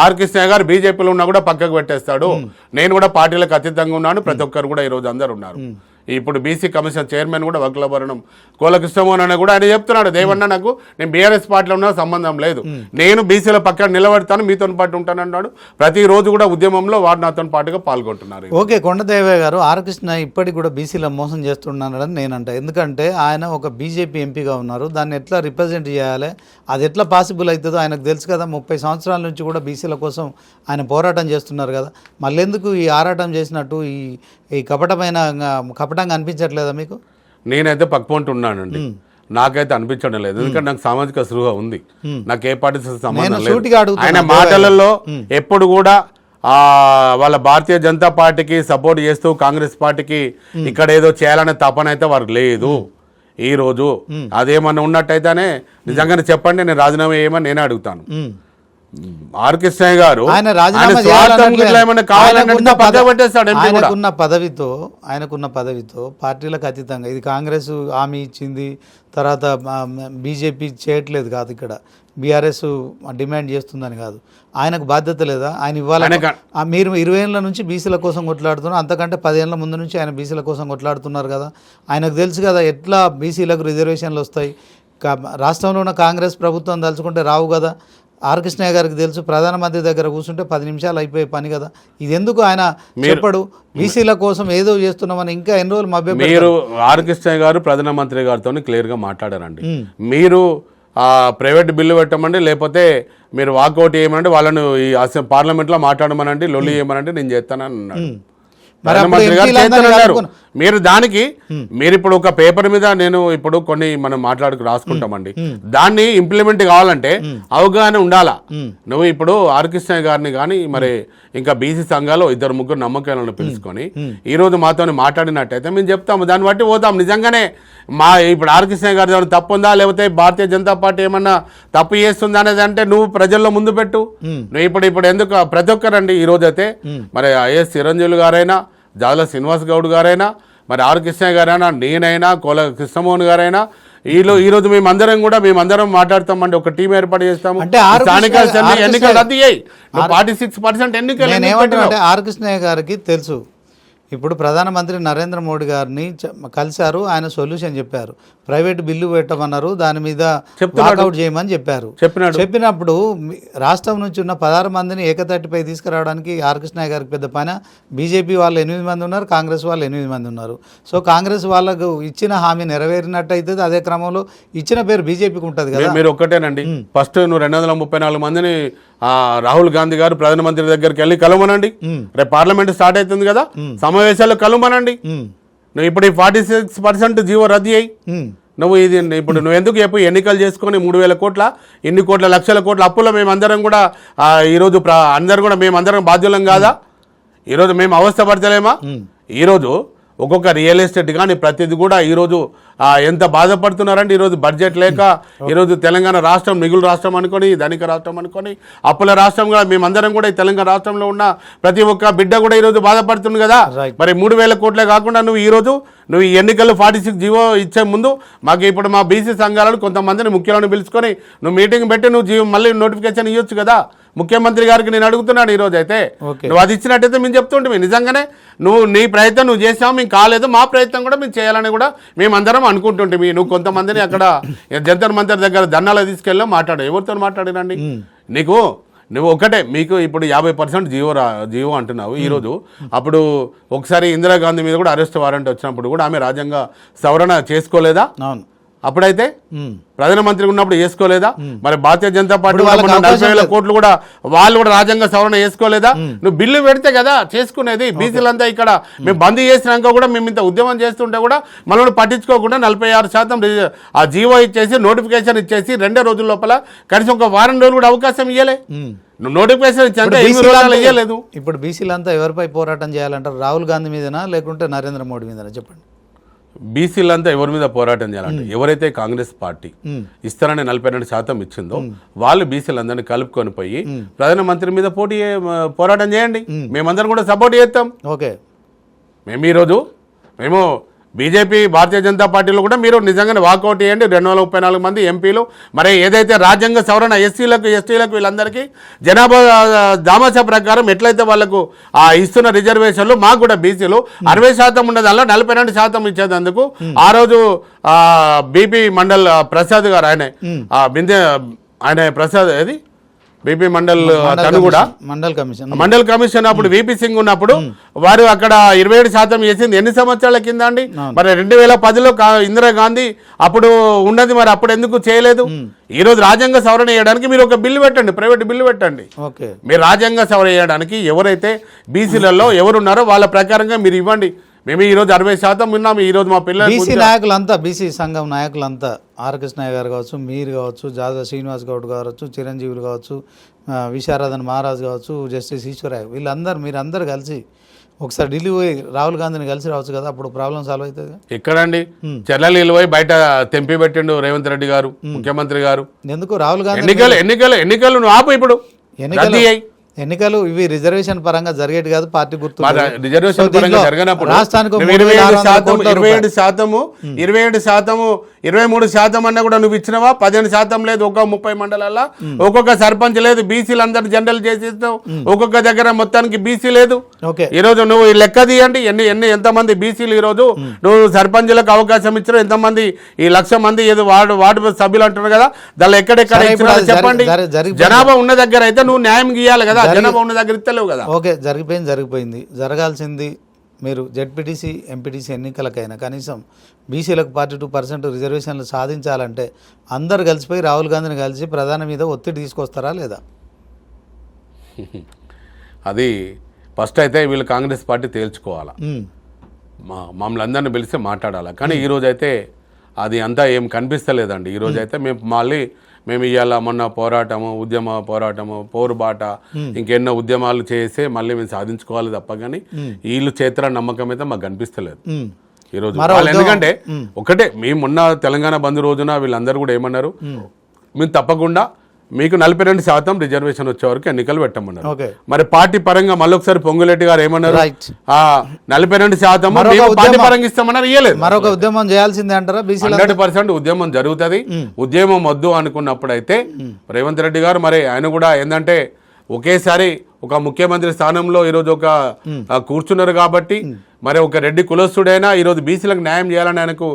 ఆర్ కృష్ణ గారు బీజేపీలో ఉన్నా కూడా పక్కకు పెట్టేస్తాడు. నేను కూడా పార్టీలకు అతీతంగా ఉన్నాను. ప్రతి ఒక్కరు కూడా ఈ రోజు అందరు ఉన్నారు. ఇప్పుడు బీసీ కమిషన్ చైర్మన్ కూడా వకులభరణం కోలకృష్ణమోహన్ అని కూడా ఆయన చెప్తున్నాడు, దేవన్న నాకు నేను బీఆర్ఎస్ పార్టీలో ఉన్న సంబంధం లేదు, నేను బీసీల పక్కన నిలబడతాను, మీతో పాటు ఉంటాను అన్నాడు. ప్రతిరోజు కూడా ఉద్యమంలో వారు నాతో పాటుగా పాల్గొంటున్నారు. ఓకే, కొండదేవయ్య గారు ఆర్ కృష్ణ ఇప్పటికి కూడా బీసీల మోసం చేస్తున్నాడని నేనంట. ఎందుకంటే ఆయన ఒక బీజేపీ ఎంపీగా ఉన్నారు, దాన్ని ఎట్లా రిప్రజెంట్ చేయాలి, అది ఎట్లా పాసిబుల్ అవుతుందో ఆయనకు తెలుసు కదా. 30 సంవత్సరాల నుంచి కూడా బీసీల కోసం ఆయన పోరాటం చేస్తున్నారు కదా. మళ్ళీ ఎందుకు ఈ ఆరాటం చేసినట్టు ఈ కపటంగా అనిపించట్లేదా మీకు? నేనైతే పక్కపొంటి ఉన్నానండి, నాకైతే అనిపించడం లేదు. ఎందుకంటే నాకు సామాజిక స్పృహ ఉంది, నాకు ఏ పార్టీ సంబంధం లేదు. ఆయన మాటలలో ఎప్పుడు కూడా వాళ్ళ భారతీయ జనతా పార్టీకి సపోర్ట్ చేస్తూ కాంగ్రెస్ పార్టీకి ఇక్కడ ఏదో చేయాలనే తపన అయితే వారికి లేదు. ఈ రోజు అదేమన్నా ఉన్నట్టయితేనే నిజంగానే చెప్పండి, నేను రాజీనామా చేయమని నేనే అడుగుతాను. ఆర్ కృష్ణయ్య గారు ఆయనకున్న పదవితో పార్టీలకు అతీతంగా ఇది కాంగ్రెస్ హామీ ఇచ్చింది, తర్వాత బీజేపీ చేయట్లేదు కాదు, ఇక్కడ బీఆర్ఎస్ డిమాండ్ చేస్తుందని కాదు. ఆయనకు బాధ్యత లేదా? ఆయన ఇవ్వాలి. మీరు 20 ఏళ్ళ నుంచి బీసీల కోసం కొట్లాడుతున్నారు, అంతకంటే 10 ఏళ్ళ ముందు నుంచి ఆయన బీసీల కోసం కొట్లాడుతున్నారు కదా. ఆయనకు తెలుసు కదా ఎట్లా బీసీలకు రిజర్వేషన్లు వస్తాయి. రాష్ట్రంలో ఉన్న కాంగ్రెస్ ప్రభుత్వం తలుచుకుంటే రావు కదా. ఆర్ కృష్ణయ్య గారికి తెలుసు, ప్రధానమంత్రి దగ్గర కూర్చుంటే 10 నిమిషాలు అయిపోయే పని కదా. ఇది ఎందుకు ఆయన చెప్పడు? బీసీల కోసం ఏదో చేస్తున్నామని ఇంకా ఎన్ని రోజులు మభ్య. మీరు ఆర్ కృష్ణయ్య గారు ప్రధానమంత్రి గారితో క్లియర్గా మాట్లాడారండి. మీరు ప్రైవేట్ బిల్లు పెట్టమండి, లేకపోతే మీరు వాకౌట్ చేయమనండి, వాళ్ళను ఈ పార్లమెంట్లో మాట్లాడమనండి, లొల్లి చేయమనండి, నేను చేస్తానని అన్నాడు. ప్రధానమంత్రి గారు చేస్తున్నారు. మీరు దానికి మీరు ఇప్పుడు ఒక పేపర్ మీద నేను ఇప్పుడు కొన్ని మనం రాసుకుంటామండి, దాన్ని ఇంప్లిమెంట్ కావాలంటే అవగాహన ఉండాలా. నువ్వు ఇప్పుడు ఆర్ కృష్ణయ్య గారిని కానీ మరి ఇంకా బీసీ సంఘాలు 2-3 నమ్మకాలను పిలుచుకొని ఈ రోజు మాతో మాట్లాడినట్టయితే మేము చెప్తాము, దాన్ని బట్టి పోతాం. నిజంగానే ఇప్పుడు ఆర్ కృష్ణయ్య గారి ఏమైనా తప్పు ఉందా, లేకపోతే భారతీయ జనతా పార్టీ ఏమన్నా తప్పు చేస్తుందా అనేది అంటే నువ్వు ప్రజల్లో ముందు పెట్టు. నువ్వు ఇప్పుడు ఎందుకు ప్రతి ఒక్కరండి ఈ రోజు అయితే మరి ఐఎస్ చిరంజీవి గారైనా, జాల శ్రీనివాస్ గౌడ్ గారైనా, మరి ఆర్ కృష్ణయ్య గారైనా, నేనైనా, కోల కృష్ణమోహన్ గారైనా, ఈ రోజు మేమందరం మాట్లాడతామండి, ఒక టీం ఏర్పాటు చేస్తాము. ఎన్నికలు రద్దు అయ్యాయి, 46% ఎన్నికలు. ఆర్ కృష్ణయ్య గారికి తెలుసు, ఇప్పుడు ప్రధానమంత్రి నరేంద్ర మోడీ గారిని కలిశారు, ఆయన సొల్యూషన్ చెప్పారు, ప్రైవేట్ బిల్లు పెట్టమన్నారు, దాని మీద వాకౌట్ చేయమని చెప్పినప్పుడు రాష్ట్రం నుంచి ఉన్న 16 మందిని ఏకతాటిపై తీసుకురావడానికి ఆర్ కృష్ణయ్య గారికి పెద్ద పని. బీజేపీ వాళ్ళు 8 మంది ఉన్నారు, కాంగ్రెస్ వాళ్ళు 8 మంది ఉన్నారు. సో కాంగ్రెస్ వాళ్ళకు ఇచ్చిన హామీ నెరవేరినట్టు అవుతుంది, అదే క్రమంలో ఇచ్చిన పేరు బీజేపీకి ఉంటుంది కదా. మీరు ఒక్కటేనండి, ఫస్ట్ నువ్వు 234 మందిని రాహుల్ గాంధీ గారు ప్రధానమంత్రి దగ్గరికి వెళ్ళి కలవమనండి. రేపు పార్లమెంట్ స్టార్ట్ అవుతుంది కదా, సమావేశాలు కలవమనండి. నువ్వు ఇప్పుడు 46% జీవో రద్దు అయ్యి నువ్వు ఇప్పుడు నువ్వు ఎందుకు చెప్పు ఎన్నికలు చేసుకొని 3,000 కోట్ల ఎన్ని కోట్ల లక్షల కోట్ల అప్పులో మేమందరం కూడా ఈరోజు అందరం కూడా మేమందరం బాధ్యులం కాదా? ఈరోజు మేము అవస్థ పడతలేమా? ఈరోజు ఒక్కొక్క రియల్ ఎస్టేట్ కానీ ప్రతిది కూడా ఈరోజు ఎంత బాధపడుతున్నారంటే ఈరోజు బడ్జెట్ లేక ఈరోజు తెలంగాణ రాష్ట్రం మిగులు రాష్ట్రం అనుకొని ధనిక రాష్ట్రం అనుకొని అప్పుల రాష్ట్రంగా మేమందరం కూడా ఈ తెలంగాణ రాష్ట్రంలో ఉన్న ప్రతి ఒక్క బిడ్డ కూడా ఈరోజు బాధపడుతుంది కదా. మరి 3,000 కోట్లే కాకుండా నువ్వు ఈ ఎన్నికలు 46 జీవో ఇచ్చే ముందు మాకు ఇప్పుడు మా బీసీ సంఘాలను కొంతమందిని ముఖ్యులను పిలుచుకొని నువ్వు మీటింగ్ పెట్టి నువ్వు మళ్ళీ నోటిఫికేషన్ ఇవ్వచ్చు కదా. ముఖ్యమంత్రి గారికి నేను అడుగుతున్నాను ఈరోజు అయితే నువ్వు అది ఇచ్చినట్టయితే మేము చెప్తుంటే నిజంగానే నీ ప్రయత్నం నువ్వు చేసావు, మేము కాలేదు, మా ప్రయత్నం కూడా మేము చేయాలని కూడా మేమందరం అనుకుంటుంటే నువ్వు కొంతమందిని అక్కడ జంతర్ మంతర్ దగ్గర ధర్నాలు తీసుకెళ్ళి మాట్లాడావు. ఎవరితో మాట్లాడినండి? నువ్వు ఒకటే మీకు ఇప్పుడు 50% జీవో అంటున్నావు ఈరోజు. అప్పుడు ఒకసారి ఇందిరాగాంధీ మీద కూడా అరెస్ట్ వారెంట్ వచ్చినప్పుడు కూడా ఆమె రాజ్యాంగ సవరణ చేసుకోలేదా? అవును. అప్పుడైతే ప్రధానమంత్రి ఉన్నప్పుడు చేసుకోలేదా? మరి భారతీయ జనతా పార్టీ 40,000 కోట్లు కూడా వాళ్ళు కూడా రాజ్యాంగ సవరణ చేసుకోలేదా? నువ్వు బిల్లు పెడితే కదా చేసుకునేది. బీసీలంతా ఇక్కడ మేము బంద్ చేసినాక కూడా మేము ఇంత ఉద్యమం చేస్తుంటే కూడా మనల్ని పట్టించుకోకుండా 46% ఆ జీవో ఇచ్చేసి నోటిఫికేషన్ ఇచ్చేసి 2 రోజుల లోపల కనీసం ఒక వారం రోజులు కూడా అవకాశం ఇవ్వలే. నువ్వు నోటిఫికేషన్ ఇచ్చా ఇవ్వలేదు. ఇప్పుడు బీసీలంతా ఎవరిపై పోరాటం చేయాలంటారు? రాహుల్ గాంధీ మీదనా లేకుంటే నరేంద్ర మోడీ మీదనా? చెప్పండి. బీసీలంతా ఎవరి మీద పోరాటం చేయాలంటే ఎవరైతే కాంగ్రెస్ పార్టీ ఇస్తారని 42% ఇచ్చిందో వాళ్ళు బీసీలందరినీ కలుపుకొని పోయి ప్రధానమంత్రి మీద పోరాటం చేయండి. మేమందరం కూడా సపోర్ట్ చేస్తాం. ఓకే. మేము బీజేపీ భారతీయ జనతా పార్టీలో కూడా మీరు నిజంగానే వాకౌట్ చేయండి. 234 మంది ఎంపీలు మరి ఏదైతే రాజ్యాంగ సవరణ ఎస్సీలకు ఎస్టీలకు వీళ్ళందరికీ జనాభా దామాషా ప్రకారం ఎట్లయితే వాళ్ళకు ఇస్తున్న రిజర్వేషన్లు మాకు కూడా బీసీలు 60% ఉన్నదల్లా 42% ఇచ్చేందుకు ఆ రోజు బీపీ మండల్ ప్రసాద్ గారు ఆయన ప్రసాద్ ఏది బీపీ మండల్ తను కూడా మండల్ కమిషన్ అప్పుడు వీపీ సింగ్ ఉన్నప్పుడు వారు అక్కడ 27% చేసింది ఎన్ని సంవత్సరాల కింద అండి? మరి 2010లో ఇందిరాగాంధీ అప్పుడు ఉన్నది, మరి అప్పుడు ఎందుకు చేయలేదు? ఈ రోజు రాజ్యాంగ సవరణ చేయడానికి మీరు ఒక బిల్లు పెట్టండి, ప్రైవేట్ బిల్లు పెట్టండి. మీరు రాజ్యాంగ సవరణ చేయడానికి ఎవరైతే బీసీలలో ఎవరున్నారో వాళ్ళ ప్రకారంగా మీరు ఇవ్వండి. మేము ఈరోజు 60% ఉన్నాము. ఈరోజు మా పిల్లలు బీసీ నాయకులంతా, బీసీ సంఘం నాయకులంతా, ఆర్ కృష్ణయ్య గారు కావచ్చు, మీరు కావచ్చు, జాదా శ్రీనివాస్ గౌడ్ కావచ్చు, చిరంజీవులు కావచ్చు, విశారదన్ మహారాజ్ కావచ్చు, జస్టిస్ ఈశ్వరయ్య, మీరందరూ కలిసి ఒకసారి ఢిల్లీ పోయి రాహుల్ గాంధీని కలిసి రావచ్చు కదా, అప్పుడు ప్రాబ్లం సాల్వ్ అవుతుంది. ఎక్కడండి చెల్లెలు పోయి బయట తెంపి పెట్టిండు రేవంత్ రెడ్డి గారు, ముఖ్యమంత్రి గారు. ఎందుకు రాహుల్ గాంధీ ఎన్నికలు నువ్వు ఆపు. ఇప్పుడు ఎన్నికలు ఇవి రిజర్వేషన్ పరంగా జరిగేది కాదు, పార్టీ గుర్తు రిజర్వేషన్ పరంగా జరగనప్పుడు 23% అన్న కూడా నువ్వు ఇచ్చినవా? 15% లేదు. ఒక 30 మండలాల్లో ఒక్కొక్క సర్పంచ్ లేదు. బీసీలు అందరు జనరల్ చేసిస్తావు. ఒక్కొక్క దగ్గర మొత్తానికి బీసీ లేదు. ఈ రోజు నువ్వు లెక్క తీయండి ఎంతమంది బీసీలు ఈ రోజు నువ్వు సర్పంచులకు అవకాశం ఇచ్చారు, ఎంతమంది ఈ 1,00,000 మంది ఏదో వార్డు సభ్యులు అంటున్నారు కదా, దానిలో ఎక్కడెక్కడ ఇచ్చినారో చెప్పండి. జనాభా ఉన్న దగ్గర అయితే నువ్వు న్యాయం గీయాలి కదా, జనాభా ఉన్న దగ్గర ఇస్తలేవు కదా. ఓకే, జరిగిపోయింది. జరగాల్సింది మీరు జెడ్పీటీసీ ఎంపీటీసీ ఎన్నికలకైనా కనీసం బీసీలకు 42% రిజర్వేషన్లు సాధించాలంటే అందరు కలిసిపోయి రాహుల్ గాంధీని కలిసి ప్రధాని మీద ఒత్తిడి తీసుకొస్తారా లేదా? అది ఫస్ట్ అయితే వీళ్ళు కాంగ్రెస్ పార్టీ తేల్చుకోవాలా, మమ్మల్ని అందరినీ పిలిస్తే మాట్లాడాలా. కానీ ఈరోజు అయితే అది అంతా ఏం కనిపిస్తలేదండి. ఈరోజు అయితే మేము ఇవాళ మొన్న ఉద్యమ పోరాటము పోరుబాట ఇంకెన్నో ఉద్యమాలు చేసే మళ్ళీ మేము సాధించుకోవాలి తప్ప కానీ వీళ్ళు చేతుల నమ్మకం అయితే మాకు కనిపిస్తలేదు ఈరోజు. ఎందుకంటే ఒకటే మేము మొన్న తెలంగాణ బంద్ రోజున వీళ్ళందరూ కూడా ఏమన్నారు, మేము తప్పకుండా మీకు 42% రిజర్వేషన్ వచ్చే వరకు ఎన్నికలు పెట్టమన్నారు. మరి పార్టీ పరంగా మళ్ళొకసారి పొంగులేటి గారు ఏమన్నారు, 42% పార్టీ పరంగా ఇస్తామన్నారు, ఇయ్యలేదు. మరొక ఉద్యమం చేయాల్సిందే అంటారా? 100% ఉద్యమం జరుగుతుంది. ఉద్యమం వద్దు అనుకున్నప్పుడైతే రేవంత్ రెడ్డి గారు మరి ఆయన కూడా ఏంటంటే ఒకేసారి ఒక ముఖ్యమంత్రి స్థానంలో ఈరోజు ఒక కూర్చున్నారు కాబట్టి మరి ఒక రెడ్డి కులస్తుడైనా ఈరోజు బీసీలకు న్యాయం చేయాలని ఆయనకు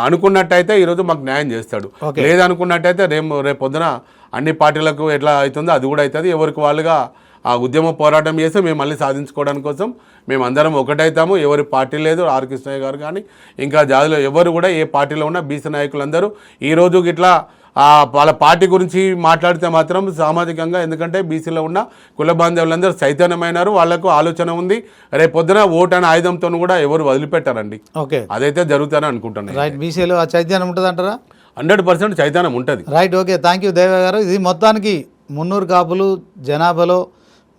అనుకున్నట్టయితే ఈరోజు మాకు న్యాయం చేస్తాడు. లేదనుకున్నట్టయితే రేపు పొద్దున అన్ని పార్టీలకు ఎట్లా అవుతుందో అది కూడా అవుతుంది. ఎవరికి వాళ్ళుగా ఆ ఉద్యమ పోరాటం చేస్తే మేము మళ్ళీ సాధించుకోవడానికి కోసం మేము అందరం ఒకటవుతాము. ఎవరి పార్టీ లేదు, ఆర్ కృష్ణయ్య గారు కానీ ఇంకా జాతిలో ఎవరు కూడా ఏ పార్టీలో ఉన్న బీసీ నాయకులందరూ ఈరోజు ఇట్లా వాళ్ళ పార్టీ గురించి మాట్లాడితే మాత్రం సామాజికంగా, ఎందుకంటే బీసీలో ఉన్న కుల బాంధవులందరూ చైతన్యమైనారు, వాళ్లకు ఆలోచన ఉంది. రేపు పొద్దున ఓటు అనే ఆయుధంతో కూడా ఎవరు వదిలిపెట్టారండి. అదైతే జరుగుతారని అనుకుంటున్నాను. బీసీలో చైతన్యం ఉంటుంది అంటారా? 100% చైతన్యం ఉంటుంది. రైట్, ఓకే, థ్యాంక్ యూ దేవ గారు. ఇది మొత్తానికి 300 కాపులు జనాభాలో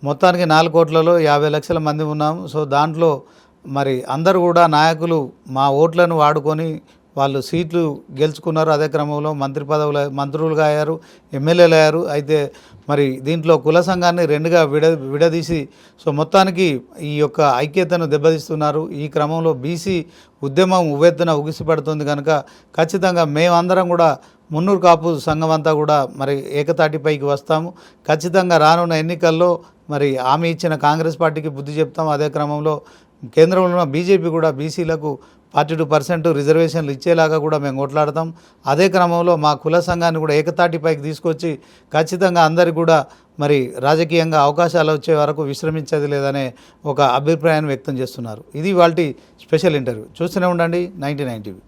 మొత్తానికి 4 కోట్లలో 50 లక్షల మంది ఉన్నాము. సో దాంట్లో మరి అందరూ కూడా నాయకులు మా ఓట్లను వాడుకొని వాళ్ళు సీట్లు గెలుచుకున్నారు. అదే క్రమంలో మంత్రులుగా అయ్యారు, ఎమ్మెల్యేలు అయ్యారు. అయితే మరి దీంట్లో కుల సంఘాన్ని రెండుగా విడదీసి సో మొత్తానికి ఈ యొక్క ఐక్యతను దెబ్బతీస్తున్నారు. ఈ క్రమంలో బీసీ ఉద్యమం ఉవ్వెత్తున ఉగిసిపడుతుంది కనుక ఖచ్చితంగా మేమందరం కూడా మున్నూరు కాపు సంఘం అంతా కూడా మరి ఏకతాటిపైకి వస్తాము. ఖచ్చితంగా రానున్న ఎన్నికల్లో మరి హామీ ఇచ్చిన కాంగ్రెస్ పార్టీకి బుద్ధి చెప్తాం. అదే క్రమంలో కేంద్రంలో ఉన్న బీజేపీ కూడా బీసీలకు 42% రిజర్వేషన్లు ఇచ్చేలాగా కూడా మేము కొట్లాడతాం. అదే క్రమంలో మా కుల సంఘాన్ని కూడా ఏకతాటిపైకి తీసుకొచ్చి ఖచ్చితంగా అందరికీ కూడా మరి రాజకీయంగా అవకాశాలు వచ్చే వరకు విశ్రమించేది లేదనే ఒక అభిప్రాయాన్ని వ్యక్తం చేస్తున్నారు. ఇది వాళ్ళ స్పెషల్ ఇంటర్వ్యూ. చూస్తూనే ఉండండి 99 టీవీ.